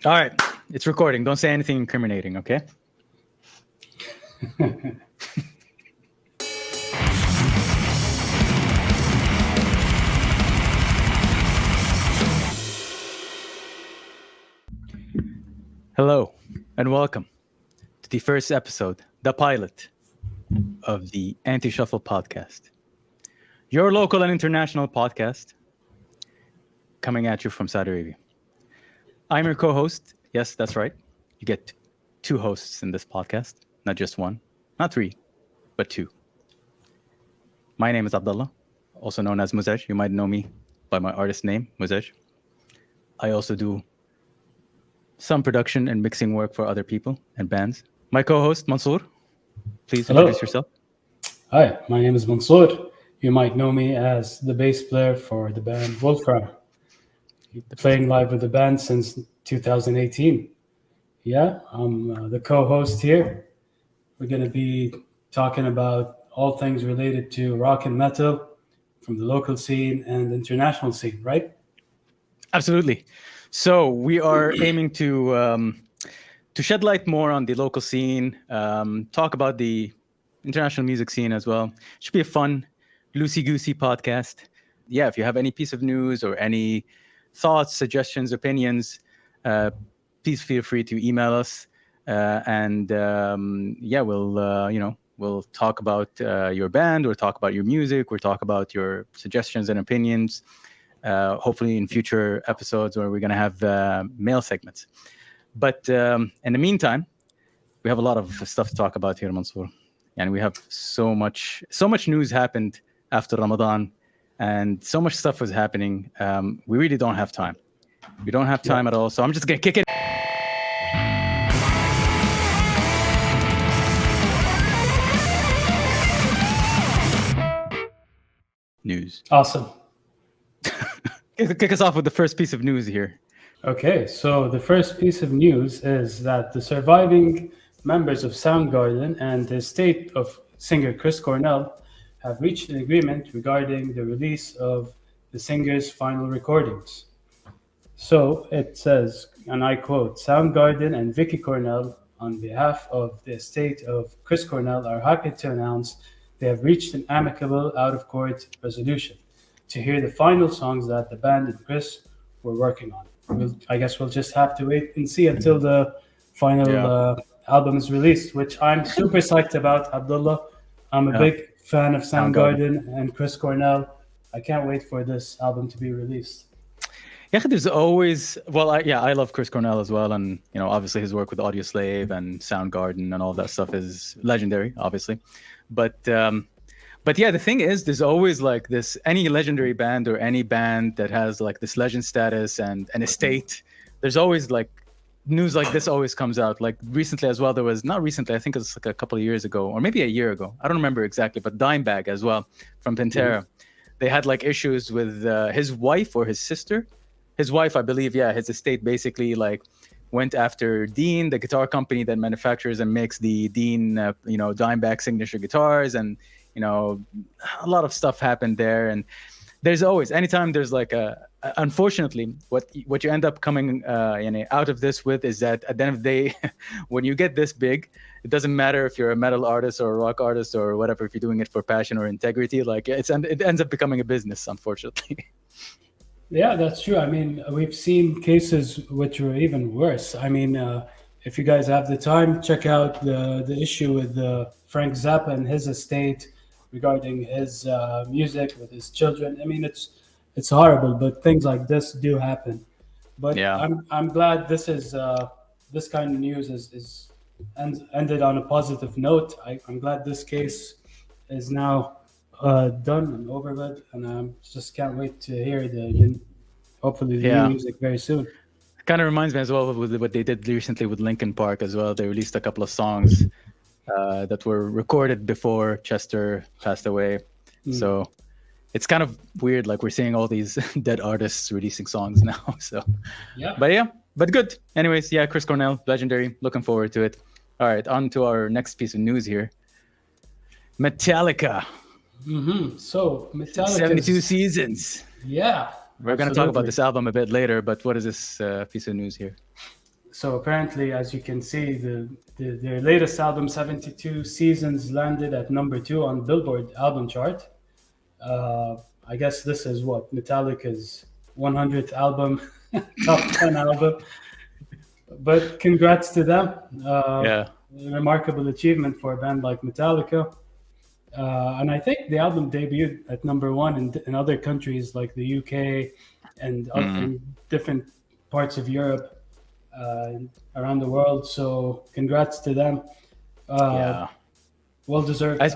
All right, it's recording. Don't say anything incriminating, okay? Hello, and welcome to the first episode, the pilot of the Anti-Shuffle podcast. Your local and international podcast coming at you from Saudi Arabia. I'm your co-host. Yes, that's right. You get two hosts in this podcast, not just one, not three, but two. My name is Abdullah, also known as Muzaj. You might know me by my artist name, Muzaj. I also do some production and mixing work for other people and bands. My co-host, Mansoor, please Hello. introduce yourself. Hi, my name is Mansoor. You might know me as the bass player for the band Wolfram. Playing live with the band since 2018. Yeah, I'm the co-host here. We're going to be talking about all things related to rock and metal from the local scene and international scene, right? Absolutely. So we are aiming to shed light more on the local scene, talk about the international music scene as well. Should be a fun, loosey-goosey podcast. Yeah, if you have any piece of news or any thoughts, suggestions, opinions, please feel free to email us. We'll talk about your band, we'll talk about your music, we'll talk about your suggestions and opinions. Hopefully in future episodes where we're going to have mail segments. But in the meantime, we have a lot of stuff to talk about here, Mansoor. And we have so much news happened after Ramadan, and so much stuff was happening. We really don't have time. We don't have time at all. So I'm just going to kick it. News. Awesome. Kick us off with the first piece of news here. Okay, so the first piece of news is that the surviving members of Soundgarden and the estate of singer Chris Cornell have reached an agreement regarding the release of the singer's final recordings. So it says, and I quote, Soundgarden and Vicky Cornell, on behalf of the estate of Chris Cornell, are happy to announce they have reached an amicable out-of-court resolution to hear the final songs that the band and Chris were working on. I guess we'll just have to wait and see until the final album is released, which I'm super psyched about, Abdullah. I'm a big fan of Soundgarden and Chris Cornell. I can't wait for this album to be released. Yeah, there's always, I love Chris Cornell as well. And, obviously his work with Audioslave and Soundgarden and all that stuff is legendary, obviously. But yeah, the thing is, there's always like this, any legendary band or any band that has like this legend status and an estate, there's always like news like this always comes out. Like recently as well, not recently, I think it was like a couple of years ago or maybe a year ago. I don't remember exactly, but Dimebag as well from Pantera. Mm-hmm. They had like issues with his wife or his sister. His wife, I believe, his estate basically like went after Dean, the guitar company that manufactures and makes the Dean, Dimebag signature guitars, and a lot of stuff happened there. And there's always, anytime there's like unfortunately, what you end up coming out of this with is that at the end of the day, when you get this big, it doesn't matter if you're a metal artist or a rock artist or whatever. If you're doing it for passion or integrity, like it ends up becoming a business, unfortunately. Yeah, that's true. I mean, we've seen cases which were even worse. I mean, if you guys have the time, check out the issue with Frank Zappa and his estate regarding his music with his children. I mean, it's horrible, but things like this do happen. But yeah. I'm glad this is this kind of news is ended on a positive note. I'm glad this case is now done and over with, and I just can't wait to hear hopefully the new music very soon. Kind of reminds me as well with what they did recently with Linkin Park as well. They released a couple of songs that were recorded before Chester passed away. So it's kind of weird, like we're seeing all these dead artists releasing songs now. So but good. Anyways, Chris Cornell, legendary. Looking forward to it. All right, on to our next piece of news here. Metallica. Mm-hmm. So Metallica, 72 Seasons. Yeah. We're going to talk about this album a bit later, but what is this piece of news here? So apparently, as you can see, their latest album, 72 Seasons, landed at number 2 on Billboard album chart. Uh, I guess this is what Metallica's 100th album, top 10 album. But congrats to them. Yeah. Remarkable achievement for a band like Metallica. And I think the album debuted at number 1 in other countries like the UK and Mm, in different parts of Europe, around the world. So congrats to them. Uh, yeah. well deserved, It's,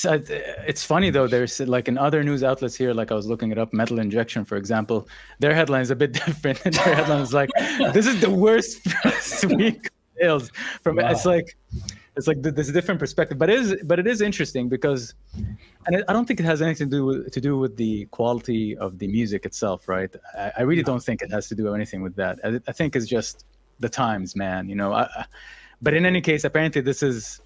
I guess. it's funny though. There's like in other news outlets here, like I was looking it up. Metal Injection, for example, their headline is a bit different. Their headline is like, "This is the worst first week of sales." From Wow. it's like there's a different perspective, but it is interesting because, and I don't think it has anything to do with the quality of the music itself, right? I really No. don't think it has to do anything with that. I think it's just the times, man. You know, but in any case, apparently this is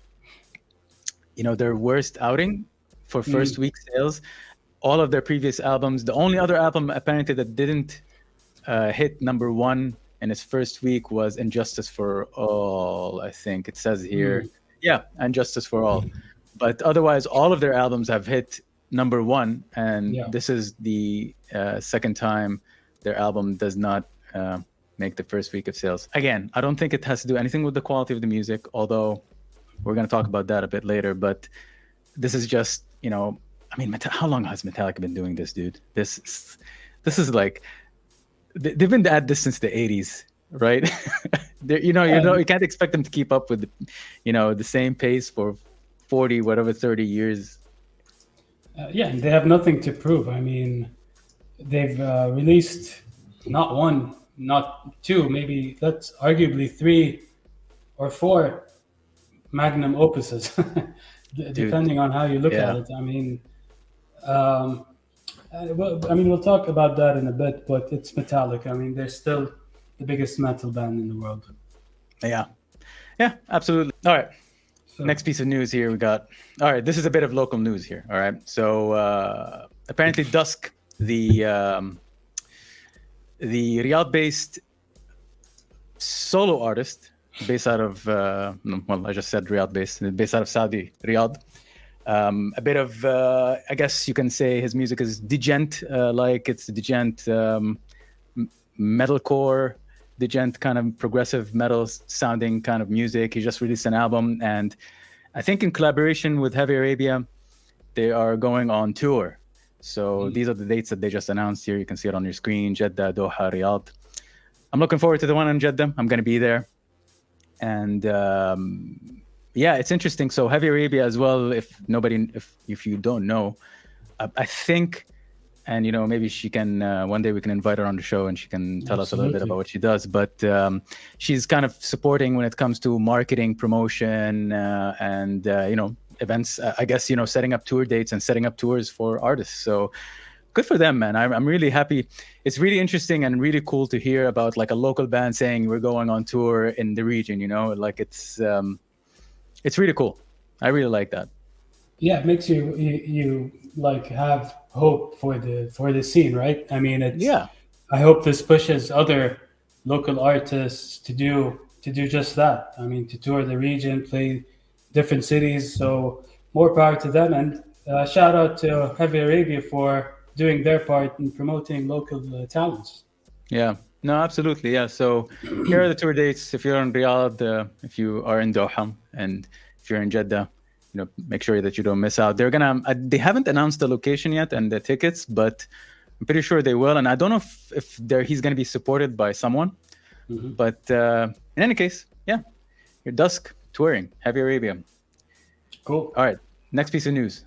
their worst outing for first Mm, week sales. All of their previous albums, the only other album apparently that didn't hit number 1 in its first week was Injustice for All. I think it says here, mm, yeah, Injustice for All. But otherwise, all of their albums have hit number 1, and yeah. this is the second time their album does not make the first week of sales. Again, I don't think it has to do anything with the quality of the music, although we're going to talk about that a bit later. But this is just, I mean, how long has Metallica been doing this, dude? This is like they've been at this since the 80s, right? Yeah, You can't expect them to keep up with, the same pace for 40, whatever, 30 years. yeah, and they have nothing to prove. I mean, they've released not one, not two, maybe that's arguably 3 or 4 magnum opuses, Dude. depending on how you look at Yeah. it. I mean, um, we'll talk about that in a bit, but it's Metallica. I mean, they're still the biggest metal band in the world. Yeah. Yeah, absolutely. All right. So, Next piece of news here we got. All right, this is a bit of local news here. All right. So apparently Dusk, the Riyadh-based solo artist based out of no, well, I just said based out of Saudi, Riyadh. A bit of I guess you can say his music is djent, like it's djent metalcore, djent kind of progressive metal sounding kind of music. He just released an album, and I think in collaboration with Heavy Arabia, they are going on tour. So these are the dates that they just announced here. You can see it on your screen: Jeddah, Doha, Riyadh. I'm looking forward to the one in Jeddah. I'm going to be there. And yeah, it's interesting. So Heavy Arabia as well, if you don't know, I think, and maybe she can one day we can invite her on the show and she can tell us a little bit about absolutely. what she does. But she's kind of supporting when it comes to marketing, promotion, and events. I guess setting up tour dates and setting up tours for artists. So good for them, man. I'm really happy. It's really interesting and really cool to hear about like a local band saying we're going on tour in the region. Like it's really cool. I really like that. Yeah, it makes you like have hope for the scene, right? I mean, it's. Yeah. I hope this pushes other local artists to do just that. I mean, to tour the region, play different cities. So more power to them, and shout out to Heavy Arabia for doing their part in promoting local talents. Yeah. No, absolutely. Yeah. So here are the tour dates. If you're in Riyadh, if you are in Doha, and if you're in Jeddah, make sure that you don't miss out. They haven't announced the location yet and the tickets, but I'm pretty sure they will. And I don't know if he's going to be supported by someone, Mhm. but in any case, yeah, your Dusk touring, Heavy Arabia. Cool. All right. Next piece of news.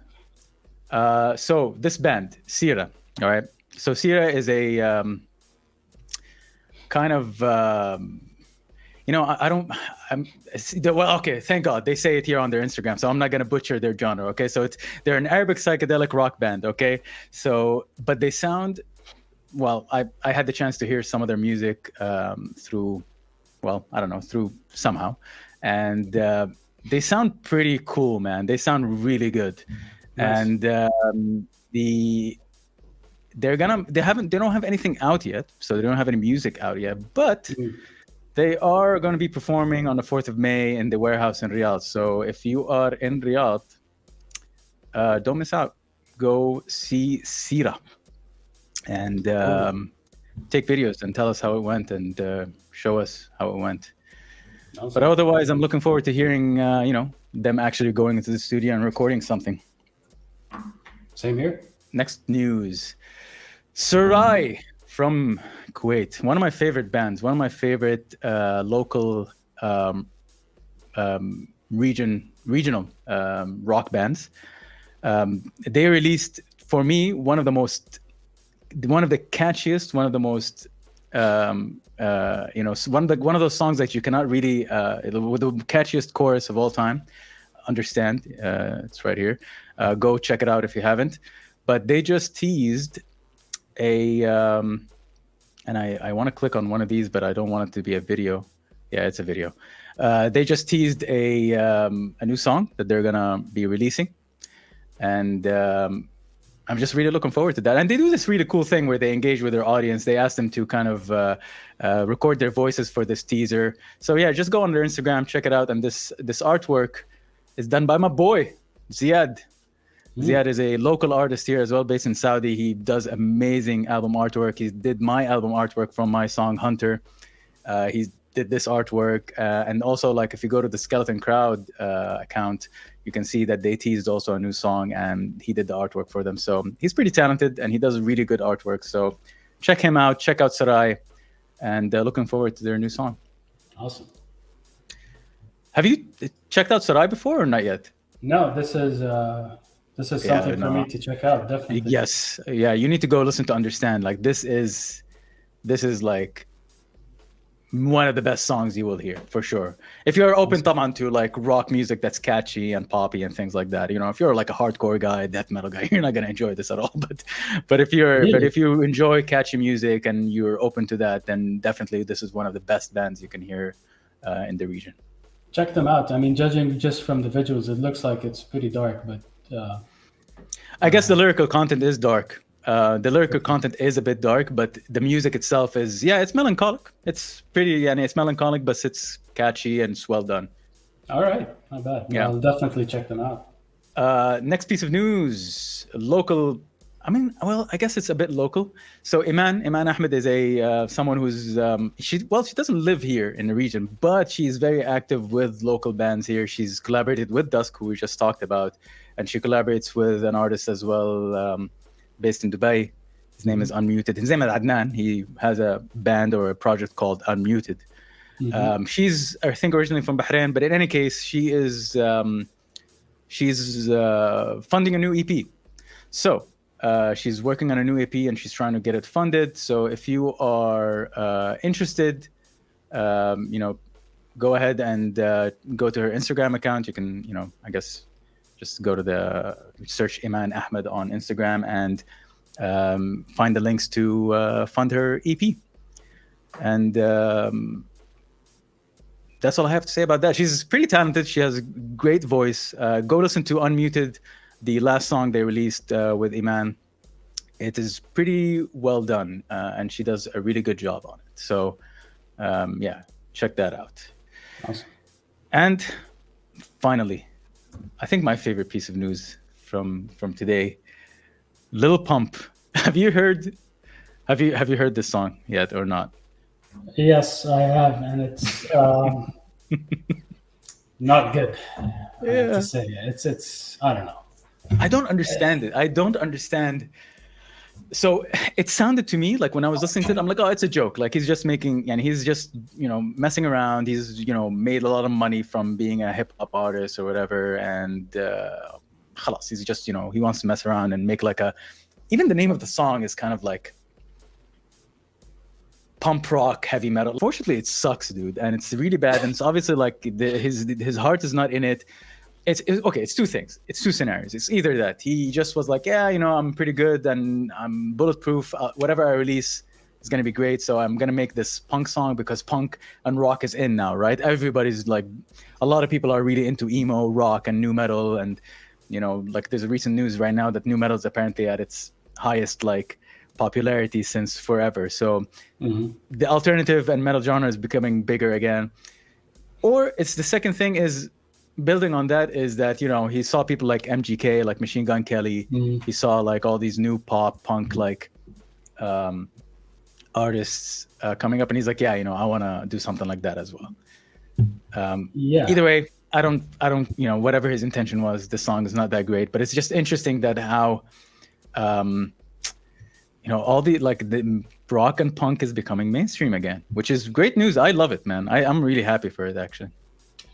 So this band, Sira. All right. So Sira is a kind of I don't well, okay, thank God they say it here on their Instagram, so I'm not going to butcher their genre. Okay, so they're an Arabic psychedelic rock band. Okay, so but they sound well. I had the chance to hear some of their music through, well, I don't know, through somehow, and they sound pretty cool, man. They sound really good. Nice. And the they don't have anything out yet, so they don't have any music out yet, but Mm. They are going to be performing on the 4th of May in the warehouse in Riyadh. So if you are in Riyadh, don't miss out. Go see Sira and take videos and tell us how it went and show us how it went. Awesome. But otherwise, I'm looking forward to hearing, them actually going into the studio and recording something. Same here. Next news. Sarai from Kuwait. One of my favorite bands. One of my favorite local regional rock bands. They released, for me, one of the catchiest, one of the most one of those songs that you cannot really with the catchiest chorus of all time. Understand? It's right here. Go check it out if you haven't. But they just teased and I want to click on one of these, but I don't want it to be a video. Yeah, it's a video. They just teased a new song that they're gonna be releasing, and I'm just really looking forward to that. And they do this really cool thing where they engage with their audience. They ask them to kind of record their voices for this teaser. So yeah, just go on their Instagram, check it out. And this artwork is done by my boy, Ziad. Ziad is a local artist here as well, based in Saudi. He does amazing album artwork. He did my album artwork from my song Hunter. He did this artwork. And also, like, if you go to the Skeleton Crowd account, you can see that they teased also a new song and he did the artwork for them. So he's pretty talented and he does really good artwork. So check him out. Check out Sarai. And looking forward to their new song. Awesome. Have you checked out Sarai before or not yet? No, this is something for me to check out, definitely. Yes. Yeah, you need to go listen to Understand. Like, this is like one of the best songs you will hear, for sure. If you're open to like rock music that's catchy and poppy and things like that, if you're like a hardcore guy, death metal guy, you're not gonna enjoy this at all. But if you enjoy catchy music and you're open to that, then definitely this is one of the best bands you can hear in the region. Check them out. I mean, judging just from the visuals, it looks like it's pretty dark, but I guess the lyrical content is dark. The lyrical content is a bit dark, but the music itself is, it's melancholic. It's pretty, and it's melancholic, but it's catchy and it's well done. All right, not bad. Yeah. I'll definitely check them out. Next piece of news, local. I guess it's a bit local. So Iman Ahmed is someone who's she doesn't live here in the region, but she's very active with local bands here. She's collaborated with Dusk, who we just talked about, and she collaborates with an artist as well, based in Dubai. His name is Unmuted. His name is Adnan. He has a band or a project called Unmuted. Mm-hmm. She's, I think, originally from Bahrain, but in any case, she is she's funding a new EP. So she's working on a new EP and she's trying to get it funded. So if you are interested, go ahead and go to her Instagram account. You can, I guess, just go to the search Iman Ahmed on Instagram and find the links to fund her EP. And that's all I have to say about that. She's pretty talented. She has a great voice. Go listen to Unmuted, the last song they released with Iman. It is pretty well done, and she does a really good job on it. So, check that out. Awesome. And finally, I think my favorite piece of news from today, Lil Pump. Have you heard this song yet or not? Yes, I have, and it's not good. I have to say, it's I don't know. I don't understand it. I don't understand. So it sounded to me like when I was listening to it, I'm like, oh, it's a joke. Like he's just making, and he's just, messing around. He's, made a lot of money from being a hip hop artist or whatever. And khalas, he's just, he wants to mess around and make like even the name of the song is kind of like pump rock, heavy metal. Unfortunately, it sucks, dude. And it's really bad. And it's obviously like his heart is not in it. It's okay. It's two things. It's two scenarios. It's either that he just was like, I'm pretty good and I'm bulletproof. Whatever I release is going to be great. So I'm going to make this punk song because punk and rock is in now, right? Everybody's like, a lot of people are really into emo, rock, and new metal. And, like there's a recent news right now that new metal is apparently at its highest, like popularity since forever. So Mhm. the alternative and metal genre is becoming bigger again. Or it's the second thing is building on that is that, you know, he saw people like MGK, like Machine Gun Kelly. Mhm. He saw like all these new pop punk like um, artists coming up, and he's like, yeah, you know, I want to do something like that as well. Yeah. Either way, I don't, you know, whatever his intention was, the song is not that great, but it's just interesting that how, um, you know, all the like the rock and punk is becoming mainstream again, which is great news. I love it, man. I'm really happy for it, actually.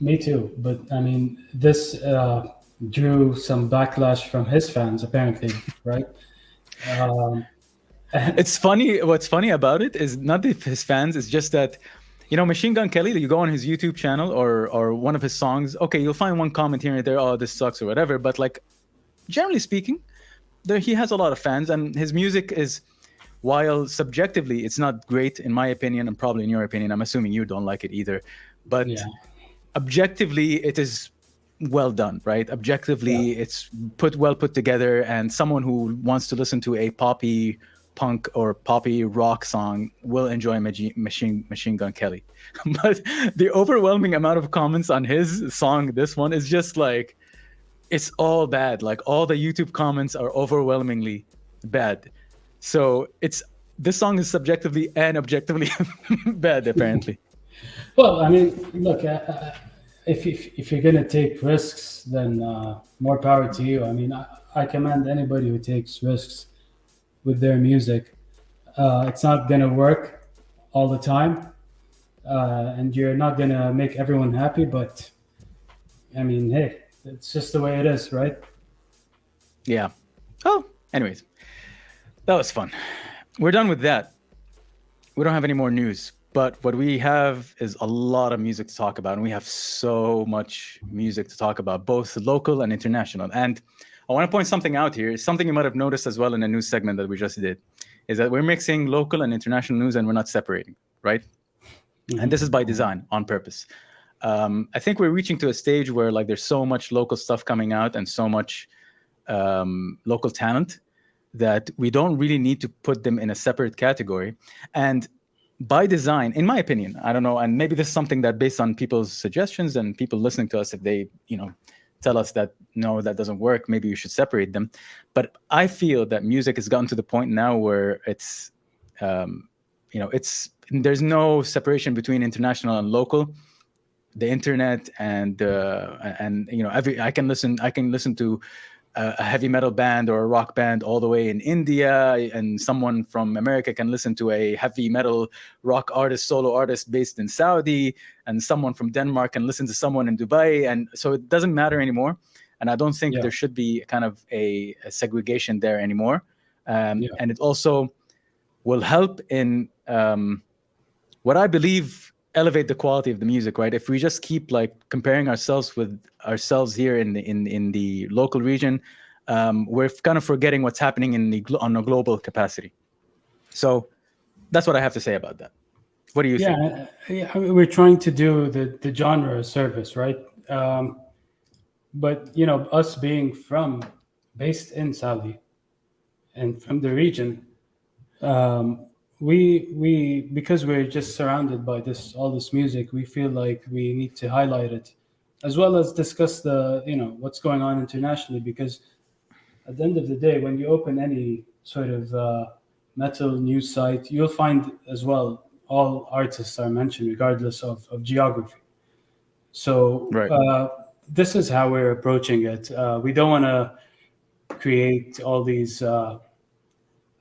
Me too. But I mean, this drew some backlash from his fans, apparently, right? Um, It's funny. What's funny about it is not his fans. It's just that, you know, Machine Gun Kelly. You go on his YouTube channel or one of his songs. Okay, you'll find one comment here and there. Oh, this sucks or whatever. But like, generally speaking, there he has a lot of fans, and his music is, while subjectively it's not great in my opinion, and probably in your opinion. I'm assuming you don't like it either, but yeah. objectively it is well done, right? Yeah. Objectively it's well put together, and someone who wants to listen to a poppy punk or poppy rock song will enjoy Machine Gun Kelly. But the overwhelming amount of comments on his song, this one, is just like, it's all bad. Like all the YouTube comments are overwhelmingly bad. So it's, this song is subjectively and objectively bad, apparently. Well, I mean, look, if you're gonna take risks, then more power to you. I mean, I commend anybody who takes risks with their music. It's not gonna work all the time, and you're not gonna make everyone happy. But I mean, hey, it's just the way it is, right? Yeah. Oh, anyways, that was fun. We're done with that. We don't have any more news, but what we have is a lot of music to talk about, and we have so much music to talk about, both local and international. And I want to point something out here. Something you might have noticed as well in the news segment that we just did is that we're mixing local and international news, and we're not separating, right? And this is by design, on purpose. I think we're reaching to a stage where like there's so much local stuff coming out and so much local talent that we don't really need to put them in a separate category. And by design, in my opinion, I don't know, and maybe this is something that based on people's suggestions and people listening to us, if they, you know, tell us that no, that doesn't work, maybe you should separate them. But I feel that music has gotten to the point now where it's, you know, it's, there's no separation between international and local. The internet and you know, I can listen to a heavy metal band or a rock band all the way in India, and someone from America can listen to a heavy metal rock artist, solo artist based in Saudi, and someone from Denmark can listen to someone in Dubai. And so it doesn't matter anymore. And I don't think Yeah. there should be kind of a segregation there anymore. Yeah. And it also will help in what I believe elevate the quality of the music, right? If we just keep like comparing ourselves with ourselves here in the local region, we're kind of forgetting what's happening on a global capacity. So that's what I have to say about that. What do you think? Yeah, I mean, we're trying to do the genre a service, right? But you know, us being from based in Saudi and from the region, we because we're just surrounded by this all this music, we feel like we need to highlight it, as well as discuss the what's going on internationally. Because at the end of the day, when you open any sort of metal news site, you'll find as well all artists are mentioned regardless of geography. So Right. this is how we're approaching it. We don't want to create all these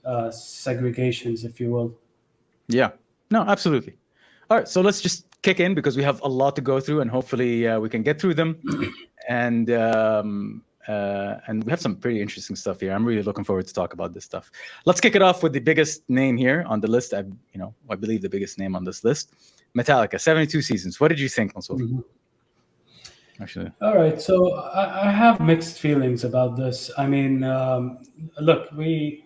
segregations, if you will. Yeah. No, absolutely. All right. So let's just kick in because we have a lot to go through, and hopefully we can get through them. And we have some pretty interesting stuff here. I'm really looking forward to talk about this stuff. Let's kick it off with the biggest name here on the list. I believe the biggest name on this list, Metallica, 72 seasons. What did you think, Mansour? Actually, all right. So I have mixed feelings about this. I mean, look, we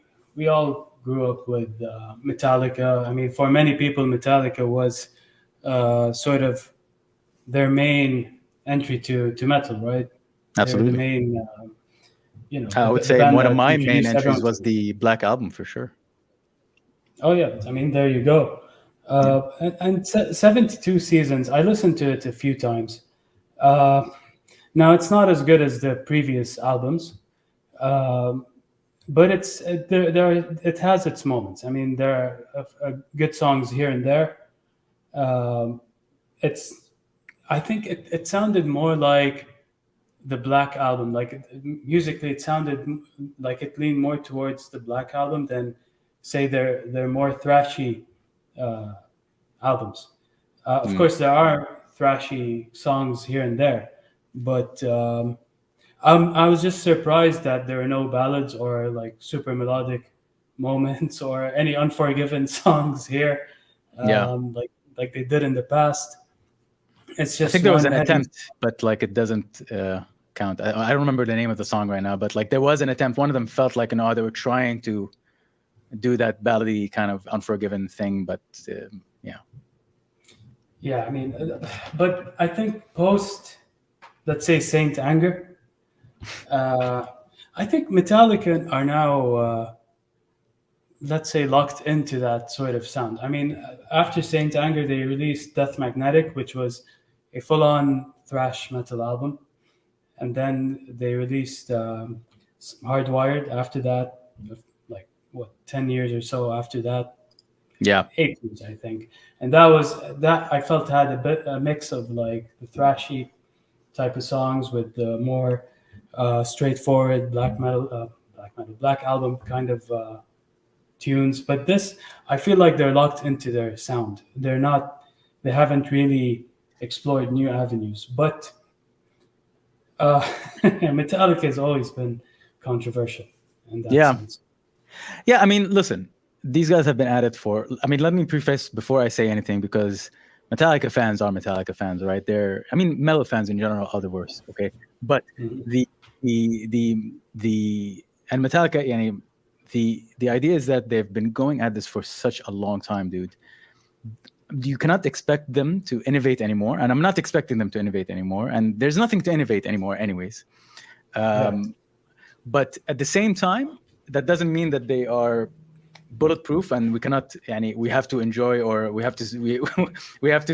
all grew up with Metallica. I mean, for many people, Metallica was sort of their main entry to metal, right? They're the absolutely. main, I would the say band one of that my main introduced entries everyone was to. the Black Album for sure. Oh yeah, I mean there you go. Yeah. And 72 seasons. I listened to it a few times. Uh, Now it's not as good as the previous albums, um, but it has its moments. I mean, there are good songs here and there. Um, it's I think it sounded more like the Black Album. Like musically, it sounded like it leaned more towards the Black Album than say their more thrashy uh, albums. Of Mm. course, there are thrashy songs here and there, but I was just surprised that there are no ballads or like super melodic moments or any unforgiven songs here, Yeah. like they did in the past. It's I think just there was one an heavy. attempt, but like it doesn't count. I don't remember the name of the song right now, but like there was an attempt. One of them felt like, they were trying to do that ballady kind of unforgiven thing, but yeah. Yeah, I mean, but I think post, let's say, Saint Anger, uh, I think Metallica are now, let's say, locked into that sort of sound. I mean, after Saint Anger, they released Death Magnetic, which was a full-on thrash metal album, and then they released Hardwired after that, like what 10 years or so after that, Yeah. 8 years I think, and that I felt had a mix of like the thrashy type of songs with the more straightforward black album kind of tunes. But this, I feel like they're locked into their sound. They haven't really explored new avenues. But uh, Metallica has always been controversial in that Yeah. sense. Yeah. I mean, listen, these guys have been at it for, I mean, let me preface before I say anything because Metallica fans are Metallica fans, right? I mean, metal fans in general are the worst, okay? But Mhm. the, and Metallica, the idea is that they've been going at this for such a long time, dude. You cannot expect them to innovate anymore. And I'm not expecting them to innovate anymore. And there's nothing to innovate anymore, anyways. Right. Um, but at the same time, that doesn't mean that they are bulletproof and we cannot we have to enjoy or we have to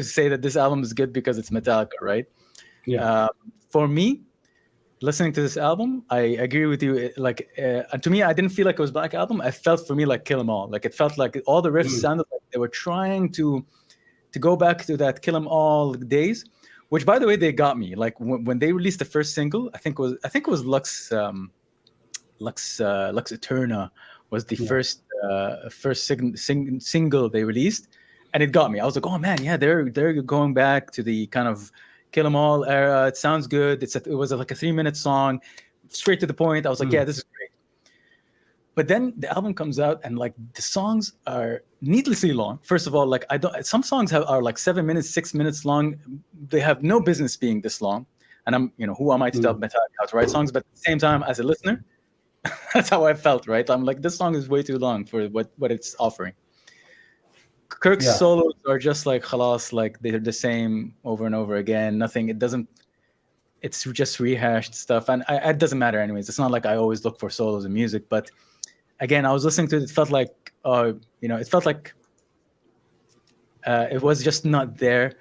say that this album is good because it's Metallica, right? Yeah. um, for me, listening to this album, I agree with you. To me, I didn't feel like it was Black Album. I felt for me like Kill 'Em All. Like it felt like all the riffs Mm. sounded like they were trying to go back to that Kill 'Em All days, which by the way they got me. Like when they released the first single, I think it was Lux Eterna was the Yeah. first single they released, and it got me. I was like, oh man, yeah, they're going back to the kind of Kill 'Em All era. It sounds good. It was like a 3 minute song, straight to the point. I was like, yeah, Mm. this is great. But then the album comes out, and like the songs are needlessly long. First of all, like I don't. Some songs are like 7 minutes, 6 minutes long. They have no business being this long. And who am I to tell Mm. Metallica how to write songs? But at the same time, as a listener, that's how I felt, right? I'm like, this song is way too long for what it's offering. Kirk's Yeah. solos are just like khalas, like they're the same over and over again. Nothing. It doesn't. It's just rehashed stuff, and it doesn't matter anyways. It's not like I always look for solos in music, but again, I was listening to it. It felt like, it felt like it was just not there.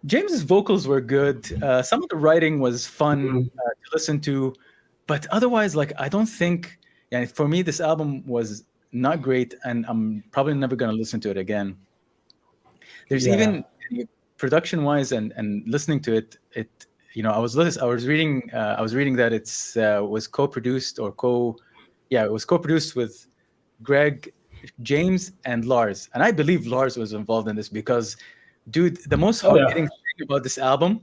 James's vocals were good. Some of the writing was fun Mm. to listen to, but otherwise, like I don't think. Yeah, for me, this album was not great, and I'm probably never gonna listen to it again. There's Yeah. even production-wise and listening to it. I was reading that was co-produced yeah, it was co-produced with Greg, James, and Lars, and I believe Lars was involved in this because, dude, the most Oh yeah. hard-hitting thing about this album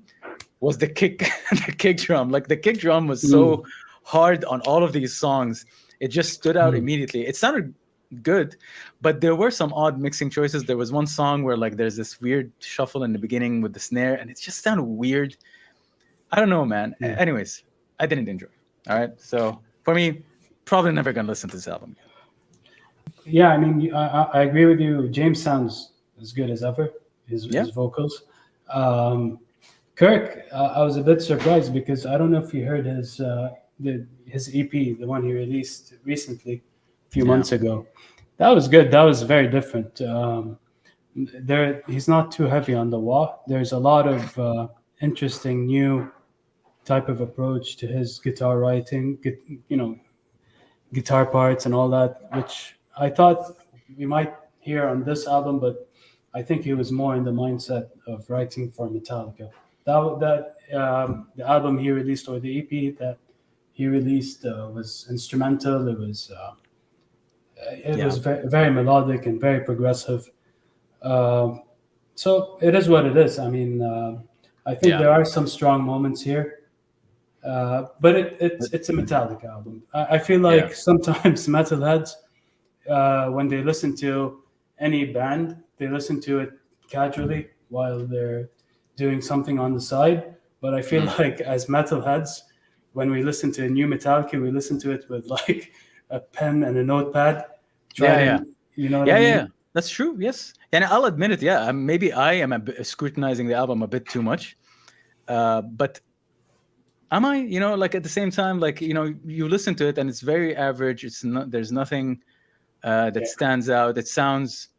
was the kick, the kick drum. Like the kick drum was Mm. so hard on all of these songs. It just stood out Mm. immediately. It sounded good, but there were some odd mixing choices. There was one song where like there's this weird shuffle in the beginning with the snare, and it just sounded weird. I don't know, man. Mm. Anyways, I didn't enjoy it. All right, so for me, probably never gonna listen to this album again. Yeah, I mean, I agree with you. James sounds as good as ever. Yeah, His vocals. Um, Kirk, I was a bit surprised because I don't know if you heard his EP, the one he released recently, a few yeah, months ago. That was good. That was very different. He's not too heavy on the wah. There's a lot of interesting new type of approach to his guitar writing, you know, guitar parts and all that, which I thought we might hear on this album, but I think he was more in the mindset of writing for Metallica. The album he released, or the EP that he released, was instrumental. It Yeah, was very, very melodic and very progressive. Um, so it is what it is. I mean, I think yeah, there are some strong moments here, but it's a Metallica album. I feel yeah, like sometimes metalheads, when they listen to any band, they listen to it casually while they're doing something on the side. But I feel mm. like as metalheads, when we listen to a new Metallica, we listen to it with like a pen and a notepad, try Yeah, yeah, to, you know what I yeah, yeah. mean? That's true. Yes, and I'll admit it. Yeah, maybe I am scrutinizing the album a bit too much. But am I? Like at the same time, like you listen to it and it's very average. It's not. There's nothing that Yeah. stands out. It sounds.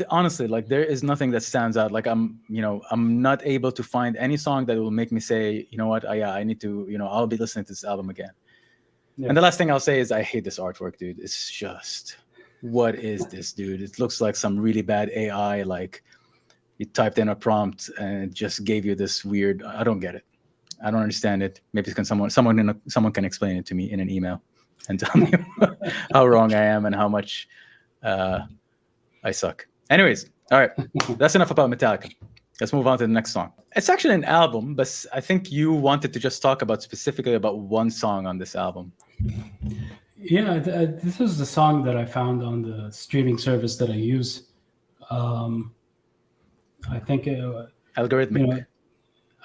Honestly, like there is nothing that stands out. Like I'm not able to find any song that will make me say, you know what, yeah, I need to, I'll be listening to this album again. Yeah. And the last thing I'll say is I hate this artwork, dude. It's just, what is this, dude? It looks like some really bad AI. Like you typed in a prompt and it just gave you this weird. I don't get it. I don't understand it. Maybe someone can explain it to me in an email and tell me how wrong I am and how much I suck. Anyways, all right. That's enough about Metallica. Let's move on to the next song. It's actually an album, but I think you wanted to just talk about specifically about one song on this album. Yeah, this is the song that I found on the streaming service that I use. Um, I think, you Algorithmic. know,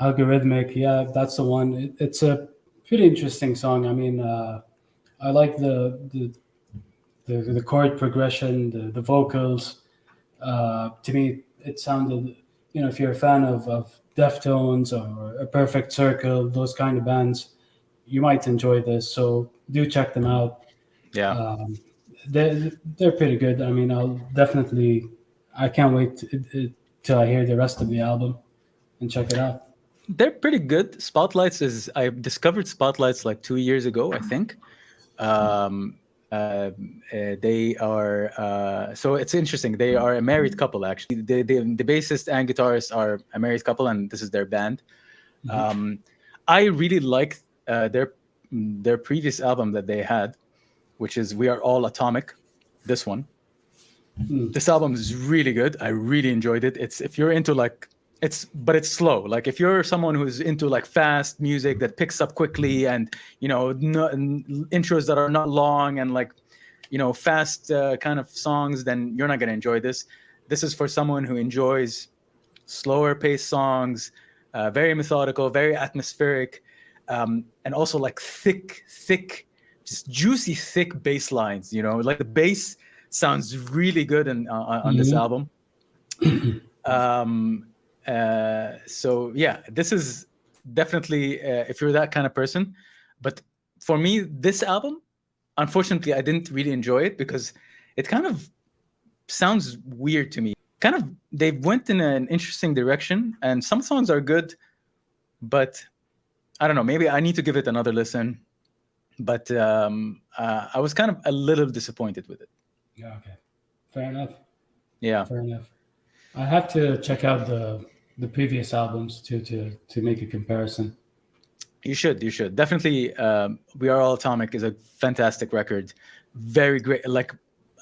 Algorithmic, yeah, that's the one. It's a pretty interesting song. I mean, I like the chord progression, the vocals. To me, it sounded, if you're a fan of Deftones or A Perfect Circle, those kind of bands, you might enjoy this. So do check them out. Yeah. Um, they're pretty good. I mean, I can't wait till I hear the rest of the album and check it out. They're pretty good. I discovered Spotlights like 2 years ago, I think. Um, they are so it's interesting. They are a married couple, actually. The bassist and guitarist are a married couple, and this is their band. Mhm. Um, I really like their previous album that they had, which is "We Are All Atomic." This one, Mm. this album is really good. I really enjoyed it. It's if you're into like but it's slow. Like if you're someone who's into like fast music that picks up quickly and intros that are not long and like fast kind of songs, then you're not going to enjoy this. This is for someone who enjoys slower paced songs, very methodical, very atmospheric, and also like thick, just juicy, thick bass lines. Like the bass sounds really good on this Mhm. album. Um, so yeah, this is definitely if you're that kind of person. But for me, this album, unfortunately, I didn't really enjoy it because it kind of sounds weird to me. Kind of, they went in an interesting direction, and some songs are good, but I don't know. Maybe I need to give it another listen. But I was kind of a little disappointed with it. Yeah, okay. Fair enough. Yeah, Fair enough. I have to check out the previous albums to make a comparison. you should. You should definitely. "We Are All Atomic" is a fantastic record. Very great. Like,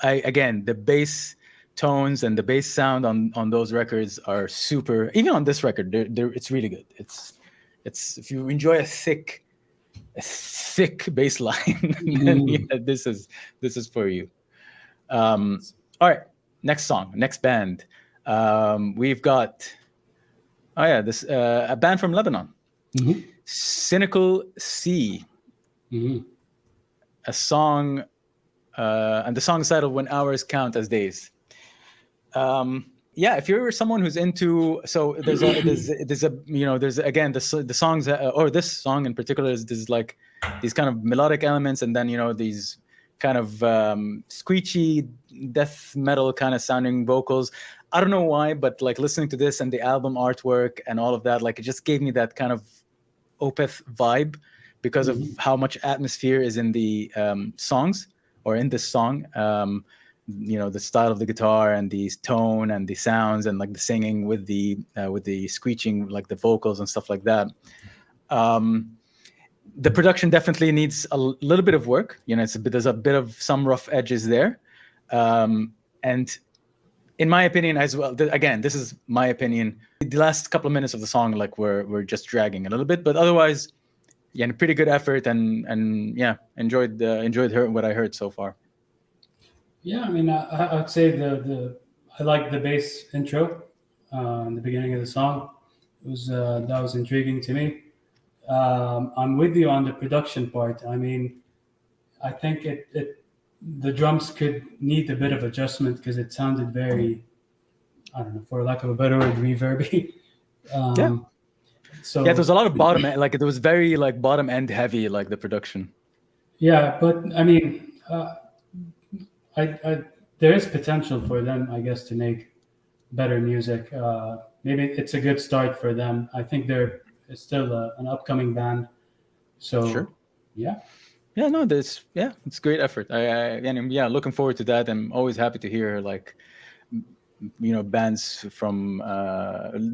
again, the bass tones and the bass sound on those records are super. Even on this record, it's really good. It's if you enjoy a thick bass line, then Mm. yeah, this is for you. All right, next song, next band. We've got this a band from Lebanon, Mhm. Cynical Sea, Mhm. a song, and the song's title "When Hours Count as Days." Yeah, if you're someone who's into, so there's again the songs or this song in particular is like these kind of melodic elements, and then these kind of screechy death metal kind of sounding vocals. I don't know why, but like listening to this and the album artwork and all of that, like it just gave me that kind of Opeth vibe because of how much atmosphere is in the songs or in this song. The style of the guitar and the tone and the sounds and like the singing with the screeching, like the vocals and stuff like that. The production definitely needs a little bit of work. There's a bit of some rough edges there. And in my opinion as well, again, this is my opinion, the last couple of minutes of the song, like we're just dragging a little bit, but otherwise, yeah, pretty good effort and yeah, enjoyed what I heard so far. Yeah, I mean, I'd say I like the bass intro in the beginning of the song. It was that was intriguing to me. I'm with you on the production part. I mean, I think the drums could need a bit of adjustment because it sounded very, I don't know, for lack of a better word, reverby. Yeah. So yeah, there was a lot of bottom end, like it was very like bottom end heavy, like the production. Yeah, but I mean, there is potential for them, I guess, to make better music. Maybe it's a good start for them. I think they're still an upcoming band. So Sure. yeah. Yeah, no, it's great effort. And yeah, looking forward to that. I'm always happy to hear like bands from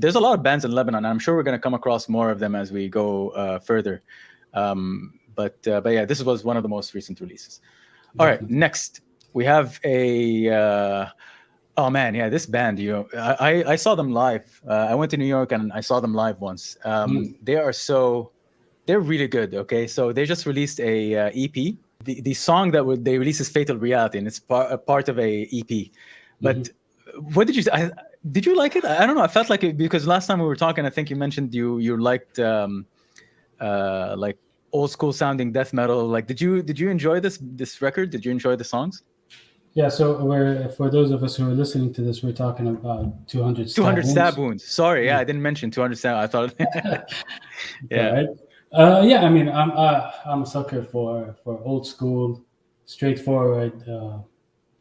there's a lot of bands in Lebanon, and I'm sure we're going to come across more of them as we go further. But yeah, this was one of the most recent releases. All right, next we have a oh man, yeah, this band, I saw them live. I went to New York and I saw them live once. They're really good. Okay, so they just released a EP. The song that they released is Fatal Reality, and it's part of a EP. But what did you say? Did you like it? I don't know. I felt like it because last time we were talking, I think you mentioned you liked like old school sounding death metal. Like, did you enjoy this record? Did you enjoy the songs? Yeah. So for those of us who are listening to this, we're talking about 200 stab wounds. Sorry, yeah, I didn't mention 200 stab. I thought. Yeah. Right. Yeah. I mean, I'm a sucker for old school, straightforward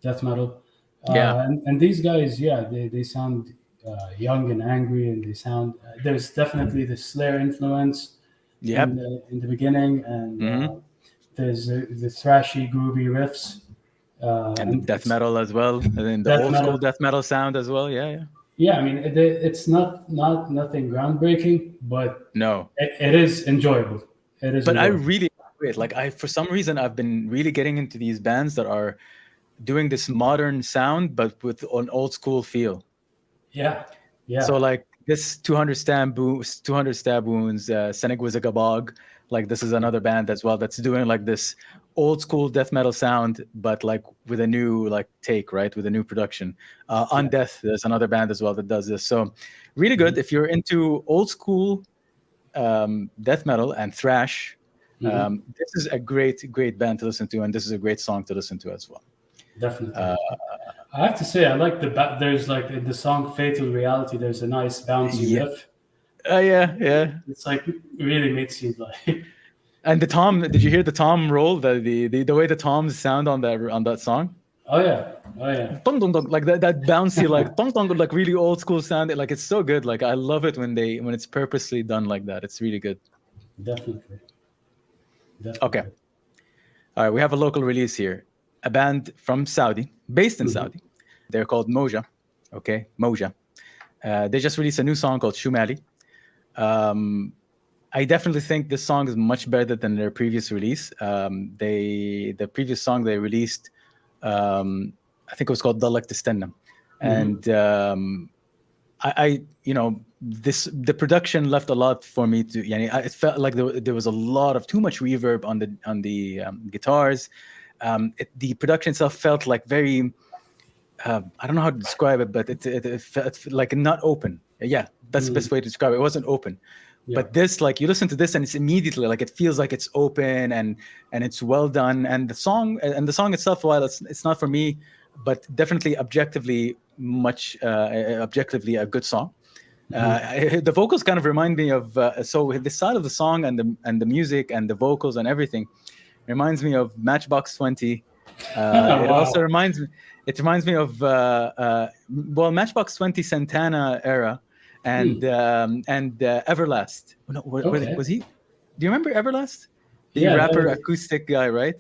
death metal. Yeah. And these guys, yeah, they sound young and angry, and they sound. There's definitely the Slayer influence in the beginning, and there's the thrashy, groovy riffs, and death metal as well, and then the old school death metal sound as well. Yeah. Yeah, I mean, it's not nothing groundbreaking, but no, it is enjoyable. It is. But enjoyable. I really enjoy it. Like for some reason, I've been really getting into these bands that are doing this modern sound, but with an old school feel. Yeah. So like this 200 stab wounds, Seneg Wizagabog. Like this is another band as well that's doing like this old school death metal sound, but like with a new like take, right? With a new production. Undeath, there's another band as well that does this. So really good. If you're into old school death metal and thrash, this is a great band to listen to, and this is a great song to listen to as well. Definitely. I have to say, I like there's like in the song Fatal Reality, there's a nice bouncy riff. Yeah. It's like really makes you like. And the tom, did you hear the tom roll? The way the toms sound on that song? Oh yeah. Dong, dong, dong, like that bouncy, like dong, dong, like really old school sound. Like it's so good. Like I love it when it's purposely done like that. It's really good. Definitely. Okay. All right, we have a local release here. A band from Saudi, based in Saudi. They're called Moja. Okay, Moja. They just released a new song called Shumali. I definitely think this song is much better than their previous release. The previous song they released, I think it was called Dalek Tistenna. And the production left a lot for me to. It felt like there was a lot of too much reverb on the guitars. The production itself felt like very. I don't know how to describe it, but it felt like not open. Yeah, that's the best way to describe it. It wasn't open. Yeah. But this, like, you listen to this and it's immediately like it feels like it's open and it's well done. And the song itself, while it's not for me, but definitely objectively a good song. The vocals kind of remind me of so the side of the song and the music and the vocals and everything reminds me of Matchbox 20 It also Wow. reminds me. It reminds me of well, Matchbox 20 Santana era, Hmm. and Everlast. No, Okay. was he? Do you remember Everlast? The Yeah, rapper acoustic guy, right?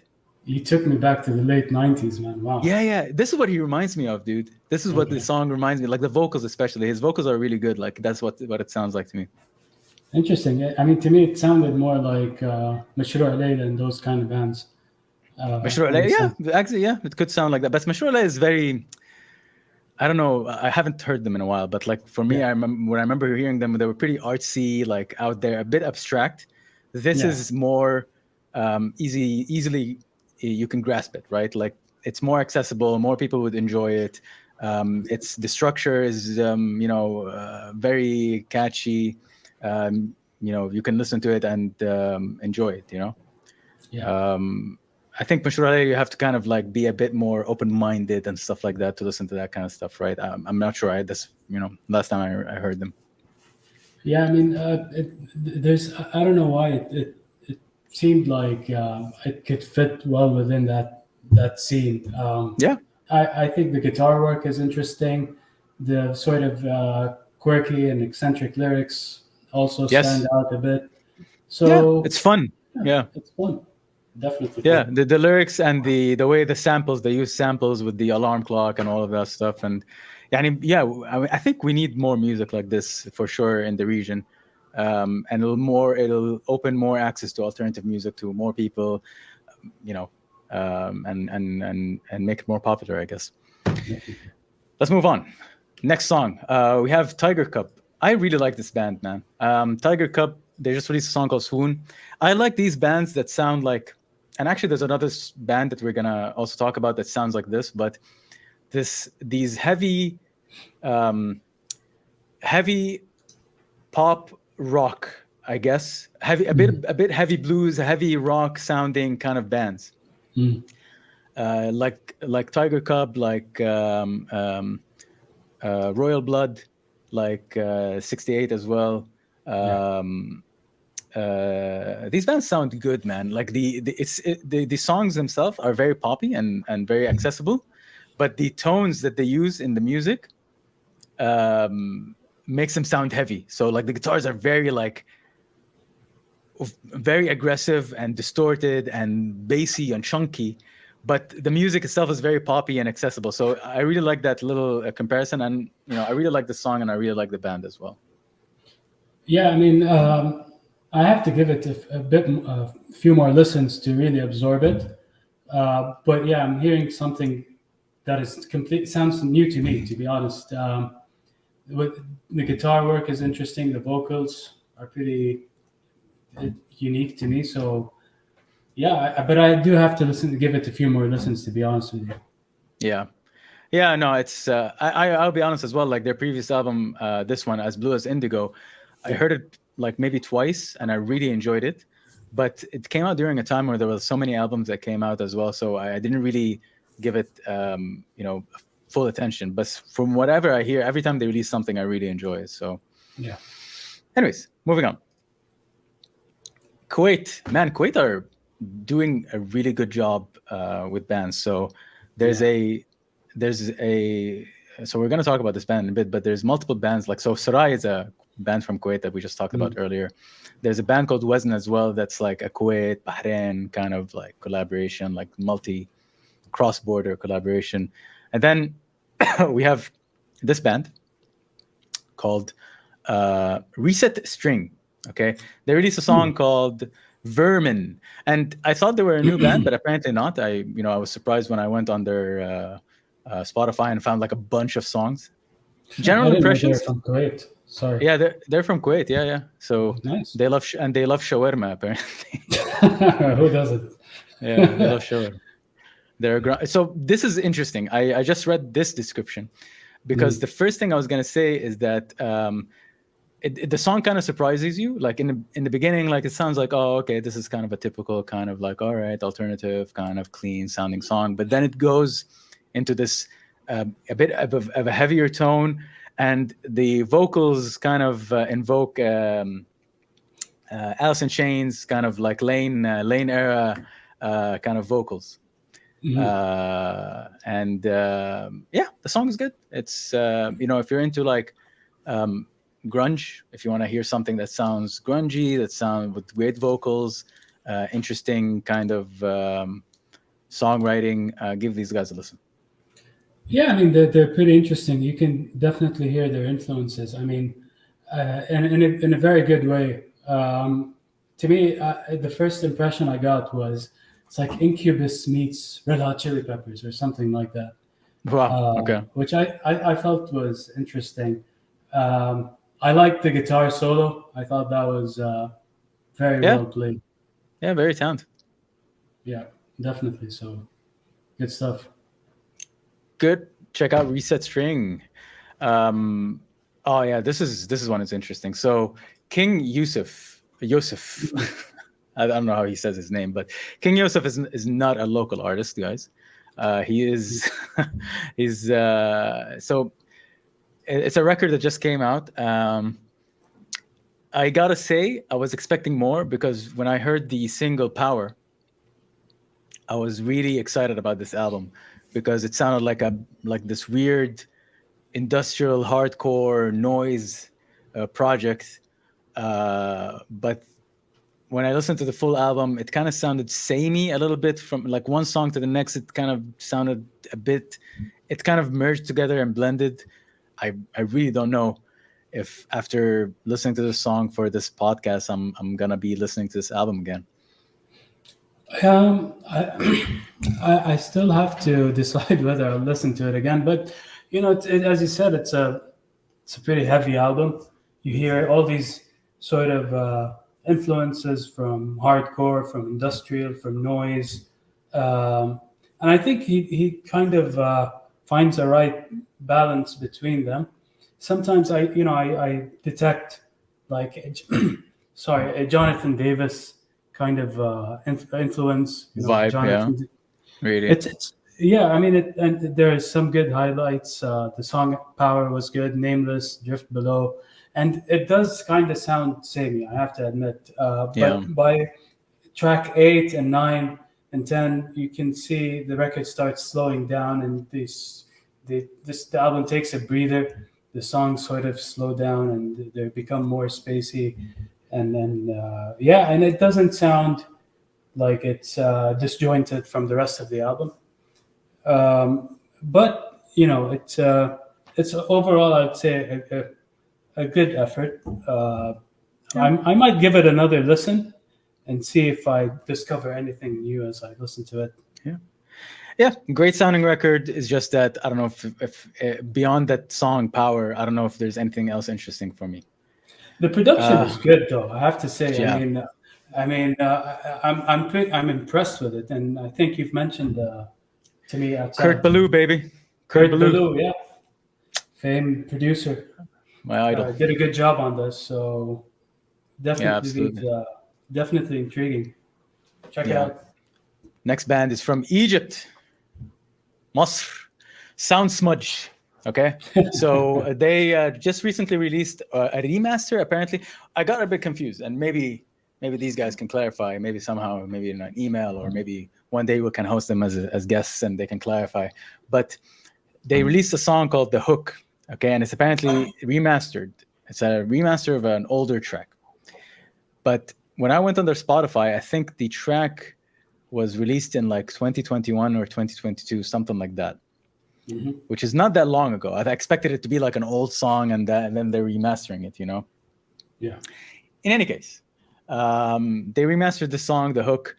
you took me back to the late 90s, man. Wow. Yeah, yeah. This is what he reminds me of, dude. This is what the Okay. song reminds me. Like the vocals, especially. His vocals are really good. Like that's what it sounds like to me. Interesting. I mean, to me, it sounded more like Mashroor Layla and those kind of bands. Mashroor In Alay, the sense. yeah, actually, yeah, it could sound like that. But Mashroor Alay is very. I don't know. I haven't heard them in a while, but like for me, Yeah. I remember when I remember hearing them, they were pretty artsy, like out there, a bit abstract. This Yeah. is more easily you can grasp it, right? Like it's more accessible, more people would enjoy it. It's the structure is very catchy. You can listen to it and enjoy it. Yeah. Um, I think Mashroor you have to kind of like be a bit more open-minded and stuff like that to listen to that kind of stuff, right? I'm not sure. Last time I heard them. Yeah. I mean, there's, I don't know why it seemed like it could fit well within that scene. Yeah. I think the guitar work is interesting. The sort of quirky and eccentric lyrics also stand Yes. out a bit. Yeah. So It's fun. yeah, Yeah. it's fun. Definitely Yeah. fun. The lyrics and the way the samples they use samples with the alarm clock and all of that stuff and yeah, I think we need more music like this for sure in the region. And it'll open more access to alternative music to more people, you know, and make it more popular, I guess. Let's move on. Next song. We have Tiger Cup. I really like this band, man. Tiger Cup, they just released a song called Swoon. I like these bands that sound like, and actually, there's another band that we're gonna also talk about that sounds like this, but these um, heavy pop rock, I guess, heavy a bit heavy blues, heavy rock sounding kind of bands, Mm. like Tiger Cub, like Royal Blood, like 68 as well. Yeah. Um, these bands sound good, man. Like the songs themselves are very poppy and very accessible, but the tones that they use in the music um, makes them sound heavy. So like the guitars are very aggressive and distorted and bassy and chunky, but the music itself is very poppy and accessible. So I really like that little comparison, and I really like the song and I really like the band as well. Yeah, I mean, I have to give it a few more listens to really absorb it. But yeah, I'm hearing something that is complete. Sounds new to me, to be honest. With the guitar work is interesting. The vocals are pretty unique to me. So yeah, but I do have to give it a few more listens, to be honest with you. Yeah. Yeah, no, it's I'll be honest as well. Like their previous album, this one, As Blue as Indigo, I Yeah, heard it like maybe twice, and I really enjoyed it. But it came out during a time where there were so many albums that came out as well, so I didn't really give it full attention. But from whatever I hear, every time they release something, I really enjoy it. So, yeah, anyways, moving on. Kuwait, man, Kuwait are doing a really good job with bands. So there's yeah. a there's a so we're going to talk about this band in a bit, but there's multiple bands. Like so Sarai is a band from Kuwait that we just talked about Mm. earlier. There's a band called Wazn as well that's like a Kuwait Bahrain kind of like collaboration, like multi cross border collaboration. And then we have this band called Reset String. Okay, they released a song called Vermin, and I thought they were a new band, but apparently not. I was surprised when I went on their Spotify and found like a bunch of songs. I General didn't know they were impressions, from Kuwait. Sorry. yeah, they're from Kuwait. Yeah, yeah. So Nice. they love and they love shawarma apparently. Who doesn't? Yeah, they love shawarma. So this is interesting. I just read this description because Mm. the first thing I was gonna say is that the song kind of surprises you. Like in the beginning, like it sounds like, oh, okay, this is kind of a typical kind of like, all right, alternative kind of clean sounding song. But then it goes into this a bit of a heavier tone, and the vocals kind of invoke Alice in Chains kind of like Lane era kind of vocals. Mhm. And yeah, the song is good. It's if you're into like um, grunge, if you want to hear something that sounds grungy, that sound with weird vocals, interesting kind of songwriting, give these guys a listen. Yeah, I mean they're pretty interesting. You can definitely hear their influences. I mean, in a very good way. To me, the first impression I got was it's like Incubus meets Red Hot Chili Peppers or something like that, Wow. Okay. which I felt was interesting. I liked the guitar solo. I thought that was very Yeah. well played. Yeah. Very talented. Yeah, definitely. So good stuff. Good. Check out Reset String. Um, oh yeah, this is one that's interesting. So King Yusuf, I don't know how he says his name, but King Yusuf is not a local artist, guys. He is he's so it's a record that just came out. I gotta say, I was expecting more because when I heard the single Power, I was really excited about this album because it sounded like this weird industrial hardcore noise project. But when I listened to the full album, it kind of sounded samey a little bit from like one song to the next. It kind of sounded a bit, it kind of merged together and blended. I really don't know if after listening to this song for this podcast, I'm gonna be listening to this album again. I still have to decide whether I'll listen to it again. But as you said, it's a pretty heavy album. You hear all these sort of influences from hardcore, from industrial, from noise, and I think he kind of finds a right balance between them. Sometimes I detect like sorry, a Jonathan Davis kind of influence. Vibe, yeah, Jonathan. really, It's yeah. I mean, and there is some good highlights. The song "Power" was good. "Nameless," "Drift Below," and it does kind of sound samey. I have to admit. yeah, But by track 8 and 9 and 10, you can see the record starts slowing down, and the album takes a breather. The songs sort of slow down, and they become more spacey, and then yeah, and it doesn't sound like it's disjointed from the rest of the album. But it's overall, I'd say a good effort. yeah, I might give it another listen and see if I discover anything new as I listen to it. yeah. Yeah, great sounding record. Is just that I don't know if beyond that song "Power," I don't know if there's anything else interesting for me. The production Uh, is good, though. I have to say. yeah, I'm impressed with it, and I think you've mentioned to me Kurt outside Ballou, baby, Kurt Kurt Ballou, Ballou, yeah, famed producer, my idol. did a good job on this. So Yeah, definitely, absolutely. definitely intriguing. Check it Yeah. out. Next band is from Egypt, Masr, Sound Smudge. Okay, so they just recently released a remaster. Apparently, I got a bit confused, and maybe these guys can clarify. Maybe somehow, maybe in an email, or maybe one day we can host them as guests, and they can clarify. But they released a song called "The Hook." Okay, and it's apparently remastered. It's a remaster of an older track. But when I went on their Spotify, I think the track was released in like 2021 or 2022, something like that, Mhm. which is not that long ago. I expected it to be like an old song and then they're remastering it. Yeah. In any case, they remastered the song, The Hook.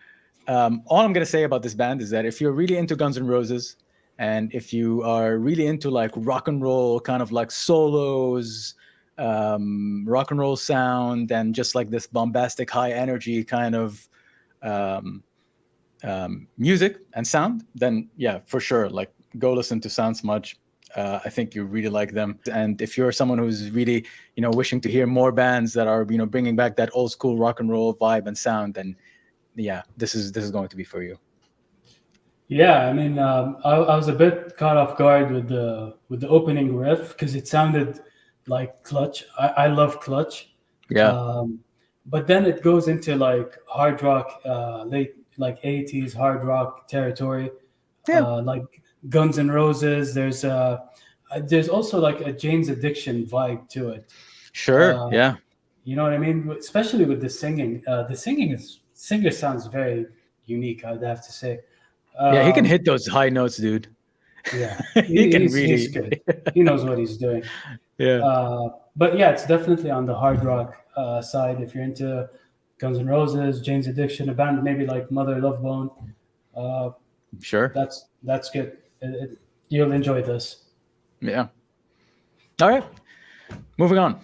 All I'm going to say about this band is that if you're really into Guns N' Roses and if you are really into like rock and roll, kind of like solos, rock and roll sound, and just like this bombastic, high energy kind of um, music and sound, then yeah, for sure, like go listen to Sound Smudge. I think you really like them. And if you're someone who's really, wishing to hear more bands that are, bringing back that old school rock and roll vibe and sound, then yeah, this is going to be for you. Yeah, I mean, I was a bit caught off guard with the opening riff because it sounded like Clutch. I love Clutch, Yeah, um, but then it goes into like hard rock, late like '80s hard rock territory. Yeah, like Guns N' Roses. There's also like a Jane's Addiction vibe to it. sure. Uh, Yeah, you know what I mean? Especially with the singing. The singer sounds very unique. I'd have to say. yeah. He can Um, hit those high notes, dude. yeah, He can he's really. good. He knows what he's doing. Yeah, But yeah, it's definitely on the hard rock side. If you're into Guns N' Roses, Jane's Addiction, a band maybe like Mother Love Bone, uh, sure. that's good. You'll enjoy this. Yeah. All right. Moving on.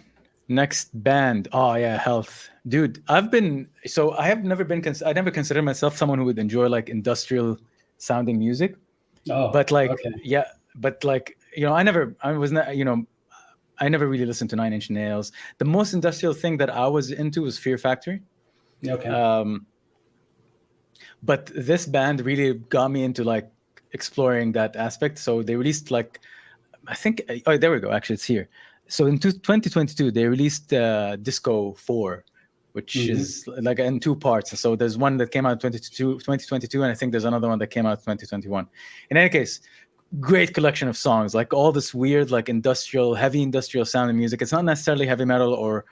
Next band. Oh yeah, Health. Dude, I have never been I never considered myself someone who would enjoy like industrial sounding music. Oh, But like okay, yeah, but like I was not I never really listened to Nine Inch Nails. The most industrial thing that I was into was Fear Factory. okay. Um but this band really got me into like exploring that aspect. So they released like I think oh there we go, actually it's here. So in 2022 they released Disco 4, which Hmm. is like in two parts. So there's one that came out 2022 and I think there's another one that came out 2021. In any case, great collection of songs, like all this weird like heavy industrial sounding music. It's not necessarily heavy metal or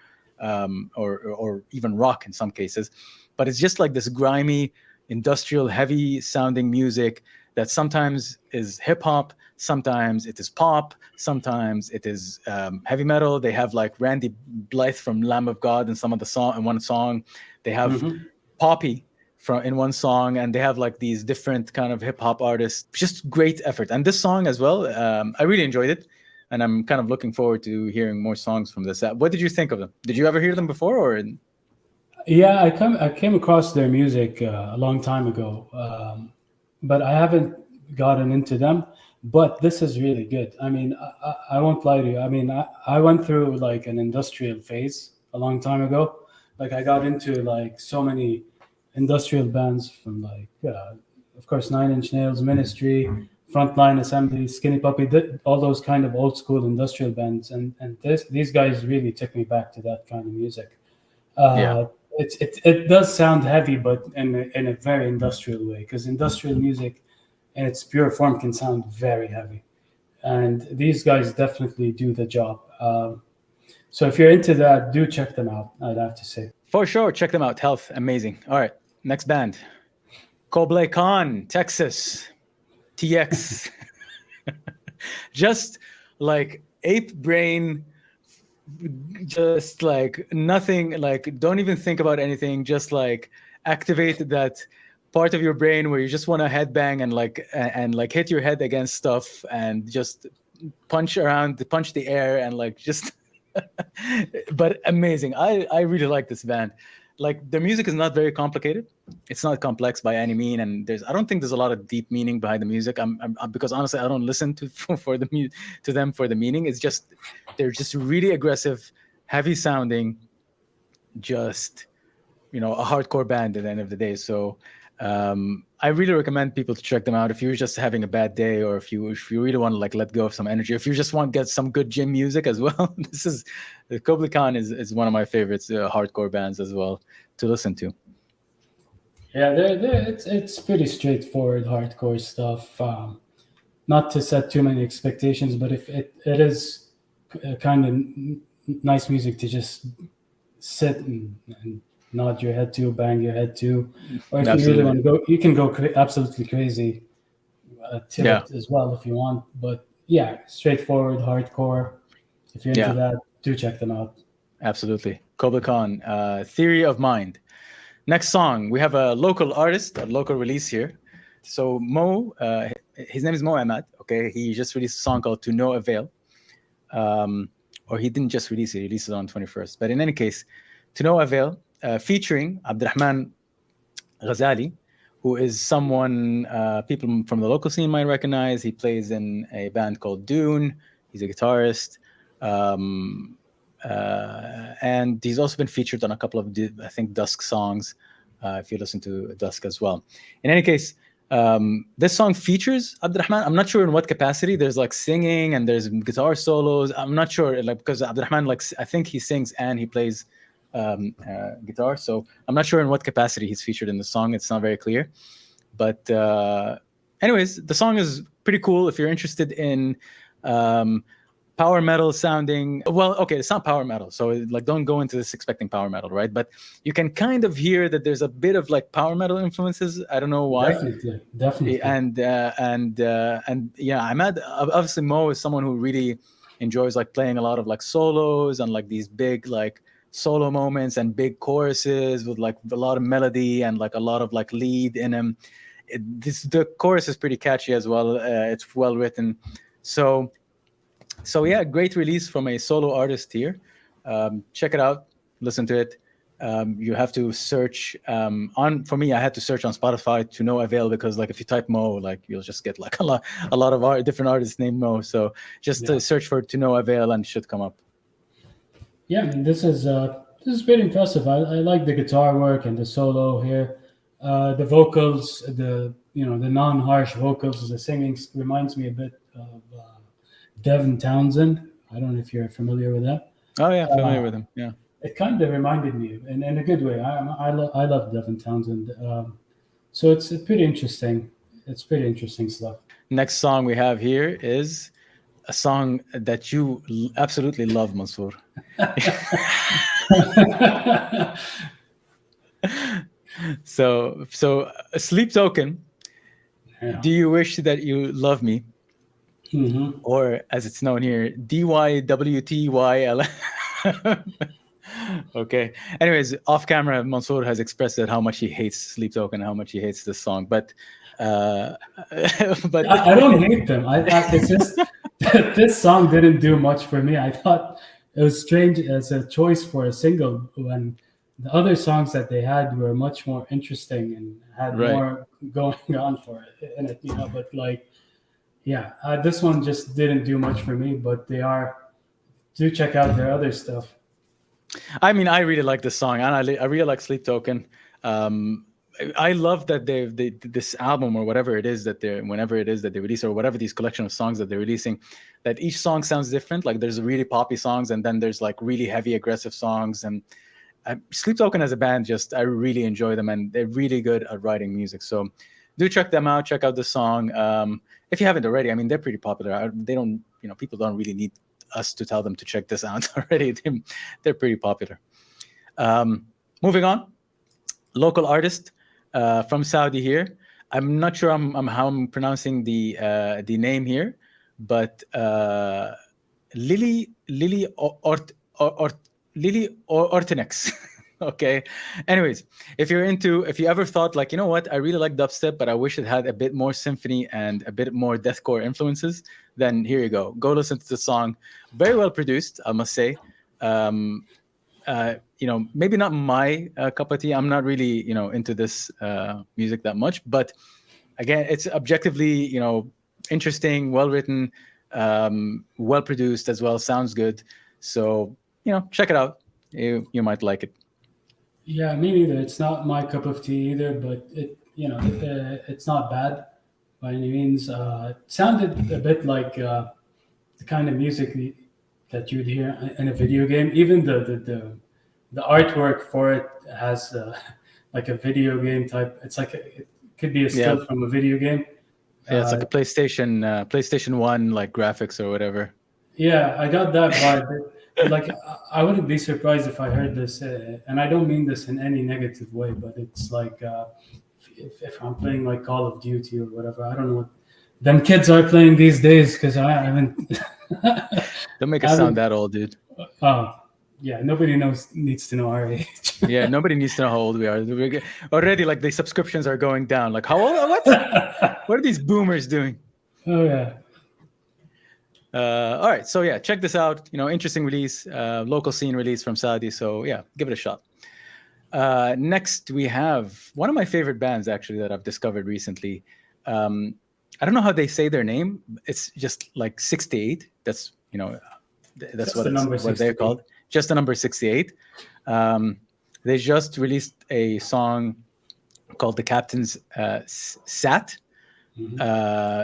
even rock in some cases, but it's just like this grimy industrial heavy sounding music that sometimes is hip hop, sometimes it is pop, sometimes it is heavy metal. They have like Randy Blythe from Lamb of God in some of the song in one song. They have Hmm. Poppy from in one song, and they have like these different kind of hip hop artists. Just great effort, and this song as well. I really enjoyed it, and I'm kind of looking forward to hearing more songs from this. What did you think of them? Did you ever hear them before, or Yeah, I came across their music a long time ago, but I haven't gotten into them. But this is really good. I mean, I won't lie to you. I mean, I went through like an industrial phase a long time ago. Like I got into like so many industrial bands from like, of course, Nine Inch Nails, Ministry, Frontline Assembly, Skinny Puppy, all those kind of old school industrial bands, and these guys really took me back to that kind of music. yeah, It does sound heavy, but in a very industrial way, because industrial music in its pure form can sound very heavy, and these guys definitely do the job. So if you're into that, do check them out. I'd have to say. for sure, check them out. Health, amazing. All right, next band, Cobley Khan, Texas, TX. Just like ape brain, just like nothing, like don't even think about anything, just like activate that part of your brain where you just want to headbang and like hit your head against stuff and just punch the air and like just but amazing. I really like this band. Like their music is not very complicated. It's not complex by any mean, and I don't think there's a lot of deep meaning behind the music. Because honestly, I don't listen to to them for the meaning. It's just they're just really aggressive, heavy sounding, just a hardcore band at the end of the day. So I really recommend people to check them out if you're just having a bad day, or if you really want to like let go of some energy, if you just want to get some good gym music as well. This is Kublai Khan is one of my favorites hardcore bands as well to listen to. Yeah, it's pretty straightforward hardcore stuff. Not to set too many expectations, but if it is kind of nice music to just sit and nod your head to, bang your head to, or if you really Absolutely. want to go, you can go absolutely crazy to Yeah. it as well if you want. But yeah, straightforward hardcore. If you're into Yeah. that, do check them out. Absolutely. Kublai Khan, Theory of Mind. Next song, we have a local artist, a local release here. So his name is Mo Ahmad. Okay, he just released a song called "To No Avail," or he didn't just release it; he released it on 21st. But in any case, "To No Avail," featuring Abdurrahman Ghazali, who is someone people from the local scene might recognize. He plays in a band called Dune. He's a guitarist. Um, and he's also been featured on a couple of, I think, Dusk songs, if you listen to Dusk as well. In any case, this song features Abdurrahman. I'm not sure in what capacity. There's like singing and there's guitar solos. I'm not sure, like, because Abdurrahman, like, I think he sings and he plays guitar. So I'm not sure in what capacity he's featured in the song. It's not very clear. But anyways, the song is pretty cool if you're interested in um, power metal sounding. Well, okay, it's not power metal, so like don't go into this expecting power metal, right? But you can kind of hear that there's a bit of like power metal influences. I don't know why. Definitely, definitely. And yeah, I'm at obviously Mo is someone who really enjoys like playing a lot of like solos and like these big like solo moments and big choruses with like a lot of melody and like a lot of like lead in them. The chorus is pretty catchy as well. It's well written, so yeah, great release from a solo artist here. Check it out, listen to it. You have to search on. For me, I had to search on Spotify to no avail because, like, if you type Mo, like you'll just get like a lot of different artists named Mo. So just Yeah. search for to no avail and it should come up. Yeah, I mean, this is pretty impressive. I like the guitar work and the solo here. The vocals, the non-harsh vocals, the singing reminds me a bit of Devin Townsend. I don't know if you're familiar with that. Oh yeah, familiar Uh, with him. Yeah. it kind of reminded me, and in a good way. I love Devin Townsend. So it's pretty interesting. It's pretty interesting stuff. Next song we have here is a song that you absolutely love, Mansoor. So Sleep Token. Yeah. Do you wish that you love me? Hmm. Or as it's known here, DYWTYL. Okay. Anyways, off camera, Mansour has expressed that how much he hates Sleep Token, how much he hates this song. But uh, but I don't hate them. It's just this song didn't do much for me. I thought it was strange as a choice for a single when the other songs that they had were much more interesting and had right. more going on for it in it. But like, yeah, this one just didn't do much for me. But do check out their other stuff. I mean, I really like this song, and I really like Sleep Token. Um, I love that they this album or whatever it is that they're whenever it is that they release or whatever these collection of songs that they're releasing, that each song sounds different. Like there's really poppy songs, and then there's like really heavy aggressive songs. And Sleep Token as a band, just I really enjoy them, and they're really good at writing music. So do check them out. Check out the song if you haven't already. I mean, they're pretty popular. They don't, people don't really need us to tell them to check this out already. They're pretty popular. Moving on, local artist from Saudi here. I'm not sure how I'm pronouncing the name here, but Lily Ortinex. Okay. Anyways, if you ever thought like, what, I really like dubstep, but I wish it had a bit more symphony and a bit more deathcore influences, then here you go. Go listen to the song. Very well produced, I must say. Maybe not my cup of tea. I'm not really, into this music that much, but again, it's objectively, interesting, well written, well produced as well. Sounds good. So, check it out. You might like it. Yeah, me neither. It's not my cup of tea either, but it's not bad by any means. It sounded a bit like the kind of music that you'd hear in a video game. Even the artwork for it has like a video game type. It's like it could be a Yeah, still from a video game. yeah, it's like Uh, a PlayStation 1 like graphics or whatever. yeah, I got that vibe. But like, I wouldn't be surprised if I heard this, and I don't mean this in any negative way, but it's like if I'm playing like Call of Duty or whatever, I don't know what them kids are playing these days because I haven't. Don't make I us sound haven't. that old, dude. Oh, yeah. Nobody needs to know our age. Yeah, nobody needs to know how old we are. Already, like the subscriptions are going down. Like, how old? What? What are these boomers doing? Oh yeah. All right, so yeah, check this out. Interesting release, local scene release from Saudi. So yeah, give it a shot. Next, we have one of my favorite bands actually that I've discovered recently. I don't know how they say their name. It's just like 68. That's that's Just the number what they're 68. called. Just the number 68. They just released a song called "The Captain's Sat."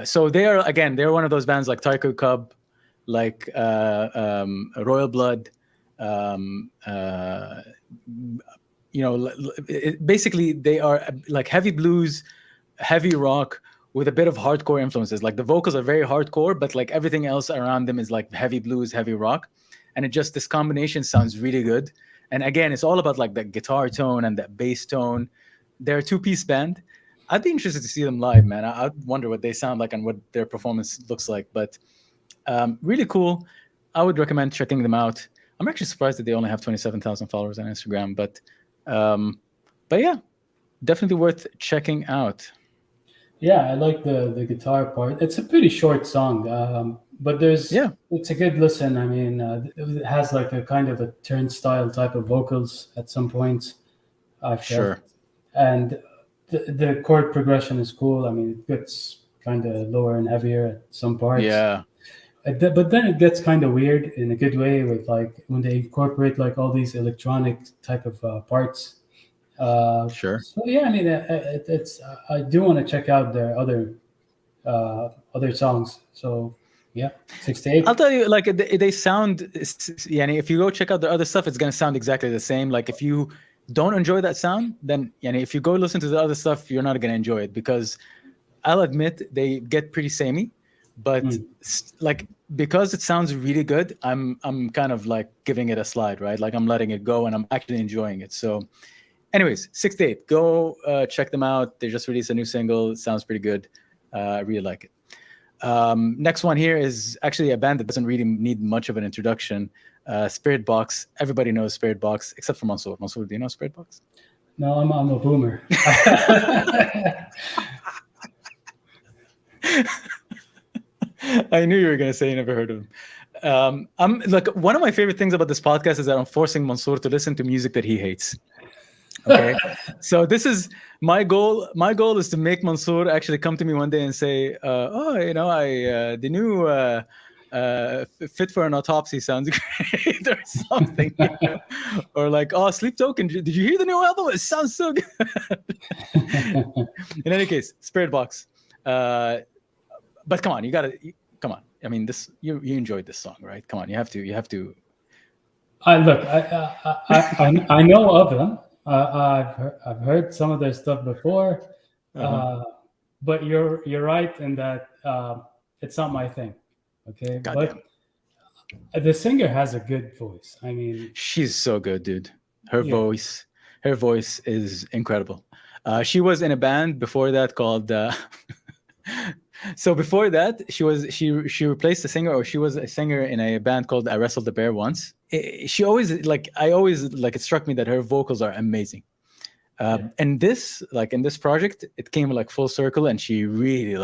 So they're one of those bands like Taiko Cub, like Royal Blood. Basically they are like heavy blues, heavy rock with a bit of hardcore influences. Like the vocals are very hardcore, but like everything else around them is like heavy blues, heavy rock, and this combination sounds really good. And again, it's all about like that guitar tone and that bass tone. They're a two-piece band. I'd be interested to see them live, man. I'd wonder what they sound like and what their performance looks like. But really cool. I would recommend checking them out. I'm actually surprised that they only have 27,000 followers on Instagram, but yeah, definitely worth checking out. Yeah, I like the guitar part. It's a pretty short song, but Yeah, it's a good listen. I mean, it has like a kind of a turnstile type of vocals at some points, I felt, sure. and the chord progression is cool. I mean, it gets kind of lower and heavier at some parts, Yeah, but then it gets kind of weird in a good way with like when they incorporate like all these electronic type of parts. sure. So yeah, I mean, it's I do want to check out their other songs. So yeah, I'll 68. tell you, like they sound. Yeah, if you go check out the other stuff, it's gonna sound exactly the same. Like if you don't enjoy that sound, then if you go listen to the other stuff, you're not gonna enjoy it because I'll admit they get pretty samey, but Mm. like because it sounds really good, I'm kind of like giving it a slide, right? Like I'm letting it go and I'm actually enjoying it. So, anyways, 68, go check them out. They just released a new single. It sounds pretty good. I really like it. Next one here is actually a band that doesn't really need much of an introduction. Spirit Box. Everybody knows Spirit Box except for Mansoor. Mansoor, do you know Spirit Box? No, I'm a boomer. I knew you were going to say you never heard of him. I'm like one of my favorite things about this podcast is that I'm forcing Mansoor to listen to music that he hates. Okay, so this is my goal. My goal is to make Mansoor actually come to me one day and say, "Oh, I the new Fit for an Autopsy sounds great," or something, or like, "Oh, Sleep Token. Did you hear the new album? It sounds so good." In any case, Spirit Box. But come on, come on. I mean, this you enjoyed this song, right? Come on, you have to. I look, I know of them. I've heard some of their stuff before, Uh-huh. uh, but you're right in that it's not my thing. Okay, Goddamn, but the singer has a good voice. I mean, she's so good, dude. Her yeah, voice, her voice is incredible. She was in a band before that called. So before that, she replaced the singer, or she was a singer in a band called I Wrestled the Bear once. She always like I always like it struck me that her vocals are amazing. yeah, And this like in this project, it came like full circle, and she really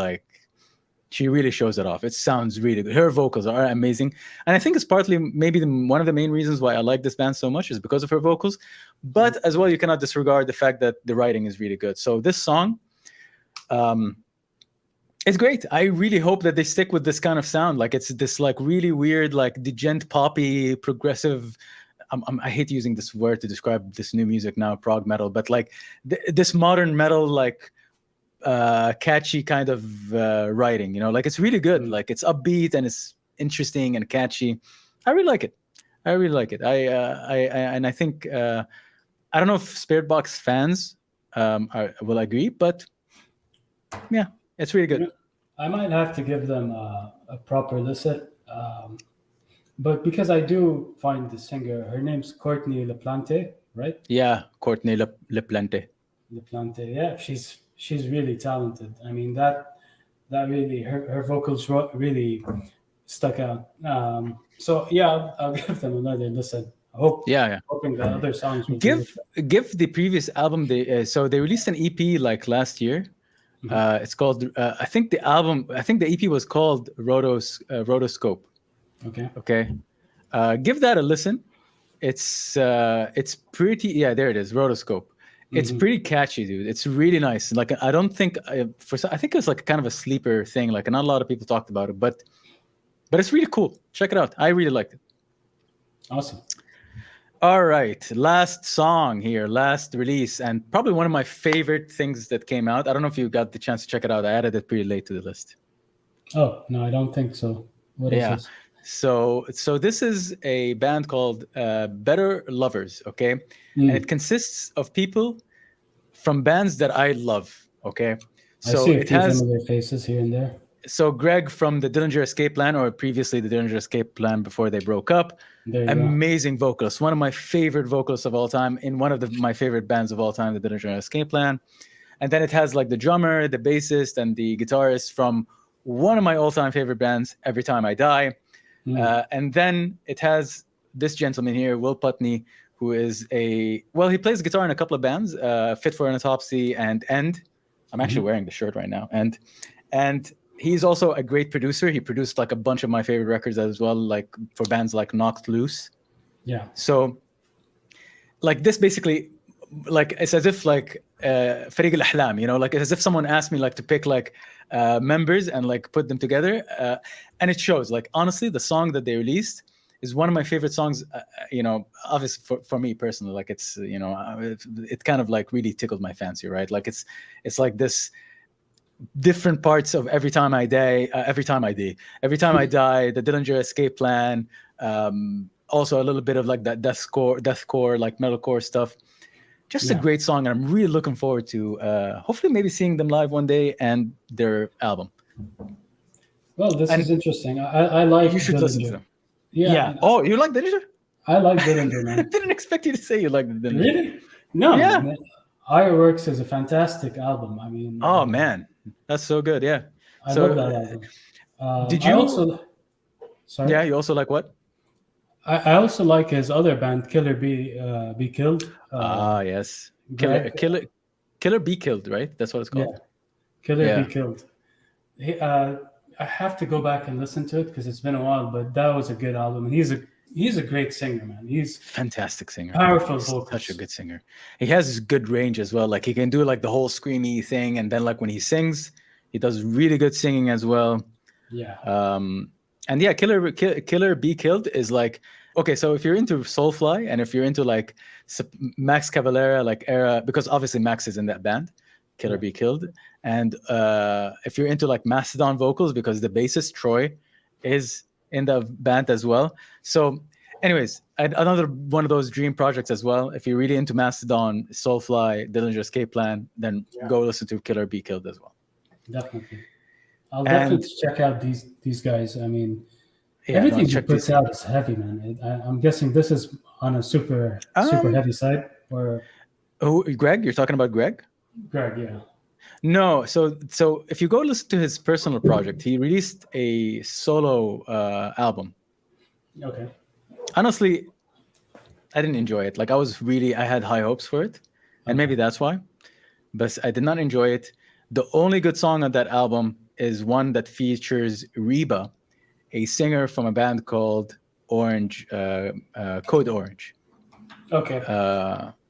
shows it off. It sounds really good. Her vocals are amazing, and I think it's partly maybe one of the main reasons why I like this band so much is because of her vocals. But as well, you cannot disregard the fact that the writing is really good. So this song, it's great. I really hope that they stick with this kind of sound. Like it's this like really weird, like degent poppy, progressive. I hate using this word to describe this new music now, prog metal, but like this modern metal, like catchy kind of writing. Like it's really good. mm, Like it's upbeat and it's interesting and catchy. I really like it. I really like it. And I think I don't know if Spirit Box fans will agree, but yeah, it's really you good. know, I might have to give them a proper listen. But because I do find the singer, her name's Courtney LaPlante, right? Yeah, Courtney LePlante. LaPlante, yeah, she's really talented. I mean that really her vocals really stuck out. So yeah, I'll give them another listen. Yeah, yeah. Hoping the other songs will be. Give the previous album so they released an EP like last year. Mhm. It's called I think the EP was called Rotoscope. Okay. Okay, give that a listen. It's pretty, yeah, there it is, Rotoscope. It's Hmm. pretty catchy, dude. It's really nice. Like I don't think I think it's like kind of a sleeper thing. Like not a lot of people talked about it, but it's really cool. Check it out. I really liked it. Awesome. All right, last song here, last release, and probably one of my favorite things that came out. I don't know if you got the chance to check it out. I added it pretty late to the list. Oh no, I don't think so. What is Yeah. this? So this is a band called Better Lovers, okay? And it Mm. consists of people from bands that I love, okay? I So see a it few has familiar faces here and there. so Greg from the Dillinger Escape Plan, or previously the Dillinger Escape Plan before they broke up. There you go. Amazing vocalist, one of my favorite vocalists of all time in one of my favorite bands of all time, the Dillinger Escape Plan. And then it has like the drummer, the bassist, and the guitarist from one of my all-time favorite bands, Every Time I Die. And then it has this gentleman here, Will Putney, who is he plays guitar in a couple of bands, Fit for an Autopsy and End. I'm actually wearing the shirt right now. And he's also a great producer. He produced like a bunch of my favorite records as well, like for bands like Knocked Loose. Yeah. So like this basically, like it's as if like فريق الأحلام, you know, like it's as if someone asked me like to pick like members and like put them together, and it shows. Like honestly, the song that they released is one of my favorite songs. You know, obviously for me personally, like it's it kind of like really tickled my fancy, right? Like it's like this different parts of Every Time I Die, Every Time I Die, the Dillinger Escape Plan. Also a little bit of like that deathcore, like metalcore stuff. Just a great song, and I'm really looking forward to hopefully maybe seeing them live one day and their album. Well, this is interesting. I like You should Dillinger. listen to them. Yeah. Oh, you like Dillinger? I like Dillinger, I man. didn't expect you to say you like Dillinger. Really? No. Yeah. Man. Ironworks is a fantastic album. I mean. Oh man, that's so good. Yeah. I love that album. Did you? Sorry. Yeah, you also like what? I also like his other band, Killer Be Killed. Yes. Killer Be Killed, right? That's what it's called. Yeah. Killer Be Killed. I have to go back and listen to it because it's been a while, but that was a good album. And he's a great singer, man. He's fantastic singer. Powerful vocals. Such a good singer. He has good range as well. Like he can do like the whole screamy thing, and then like when he sings, he does really good singing as well. Yeah. And yeah, Killer Be Killed is like, okay, so if you're into Soulfly and if you're into like Max Cavalera like era, because obviously Max is in that band, Killer Be Killed, and if you're into like Mastodon vocals, because the bassist Troy is in the band as well. So anyways, another one of those dream projects as well. If you're really into Mastodon, Soulfly, Dillinger Escape Plan, then go listen to Killer Be Killed as well. Definitely. I'll definitely check out these guys. I mean, everything he puts out is heavy, man. I'm guessing this is on a super heavy side. Or Greg? You're talking about Greg? Greg, yeah. No, so if you go listen to his personal project, he released a solo album. Okay. Honestly, I didn't enjoy it. Like I had high hopes for it, and maybe that's why, but I did not enjoy it. The only good song on that album is one that features Reba, a singer from a band called Code Orange. Okay.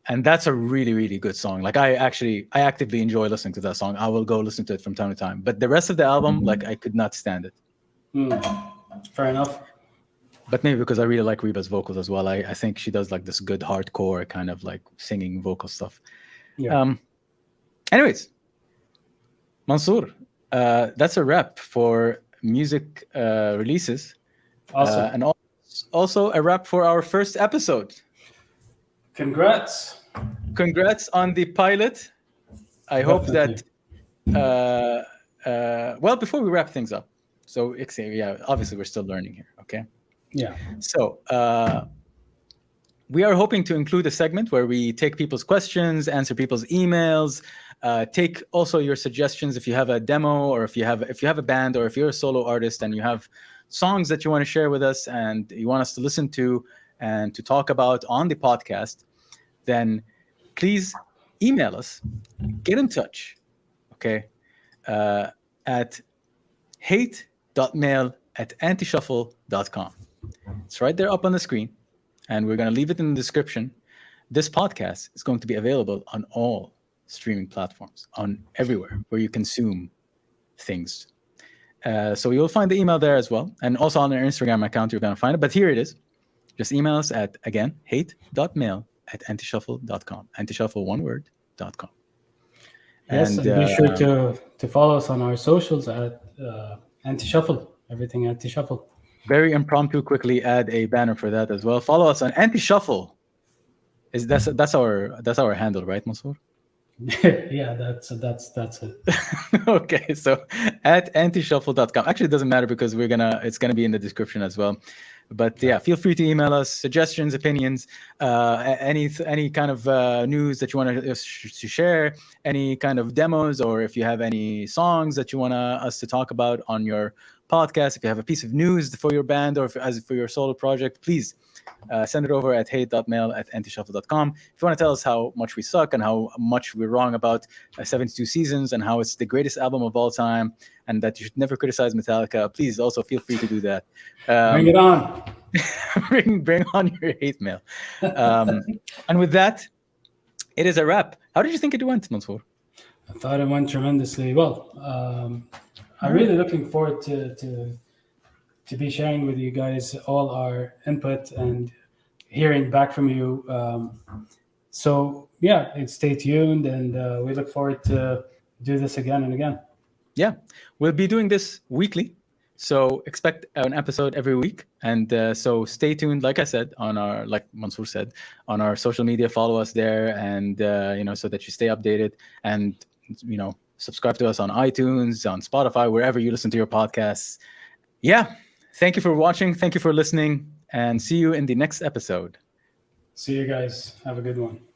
And that's a really, really good song. Like I actively enjoy listening to that song. I will go listen to it from time to time. But the rest of the album, like I could not stand it. Fair enough. But maybe because I really like Reba's vocals as well. I think she does like this good hardcore kind of like singing vocal stuff. Yeah. Anyways, Mansour, that's a wrap for music releases. Awesome. And also a wrap for our first episode. Congrats on the pilot. I hope that before we wrap things up, so obviously we're still learning here, okay? Yeah. So we are hoping to include a segment where we take people's questions, answer people's emails, take also your suggestions if you have a demo, or if you have a band, or if you're a solo artist and you have songs that you want to share with us and you want us to listen to and to talk about on the podcast, then please email us, get in touch, okay, at hate.mail@antishuffle.com. It's right there up on the screen, and we're going to leave it in the description. This podcast is going to be available on all streaming platforms, on everywhere where you consume things. So you'll find the email there as well, and also on our Instagram account you're going to find it. But here it is. Just email us at, again, hate.mail@antishuffle.com. Antishuffle, one word, .com. Yes, and be sure to follow us on our socials at Antishuffle. Everything Antishuffle. Very impromptu, quickly add a banner for that as well. Follow us on Antishuffle. That's our handle, right, Mansour? Yeah, that's it. Okay, so at antishuffle.com. Actually, it doesn't matter because it's gonna be in the description as well. But yeah, feel free to email us suggestions, opinions, any kind of news that you want to share, any kind of demos, or if you have any songs that you want us to talk about on your podcast. If you have a piece of news for your band or as for your solo project, please send it over at hate.mail@antishuffle.com. If you want to tell us how much we suck and how much we're wrong about 72 Seasons and how it's the greatest album of all time and that you should never criticize Metallica, please also feel free to do that. Bring it on. bring on your hate mail. And with that, it is a wrap. How did you think it went, Mansour? I thought it went tremendously well. I'm really looking forward to be sharing with you guys all our input and hearing back from you. So yeah, stay tuned, and we look forward to do this again and again. Yeah, we'll be doing this weekly. So expect an episode every week. And so stay tuned, like I said, like Mansour said, on our social media, follow us there and, so that you stay updated and, subscribe to us on iTunes, on Spotify, wherever you listen to your podcasts. Yeah. Thank you for watching. Thank you for listening and see you in the next episode. See you guys. Have a good one.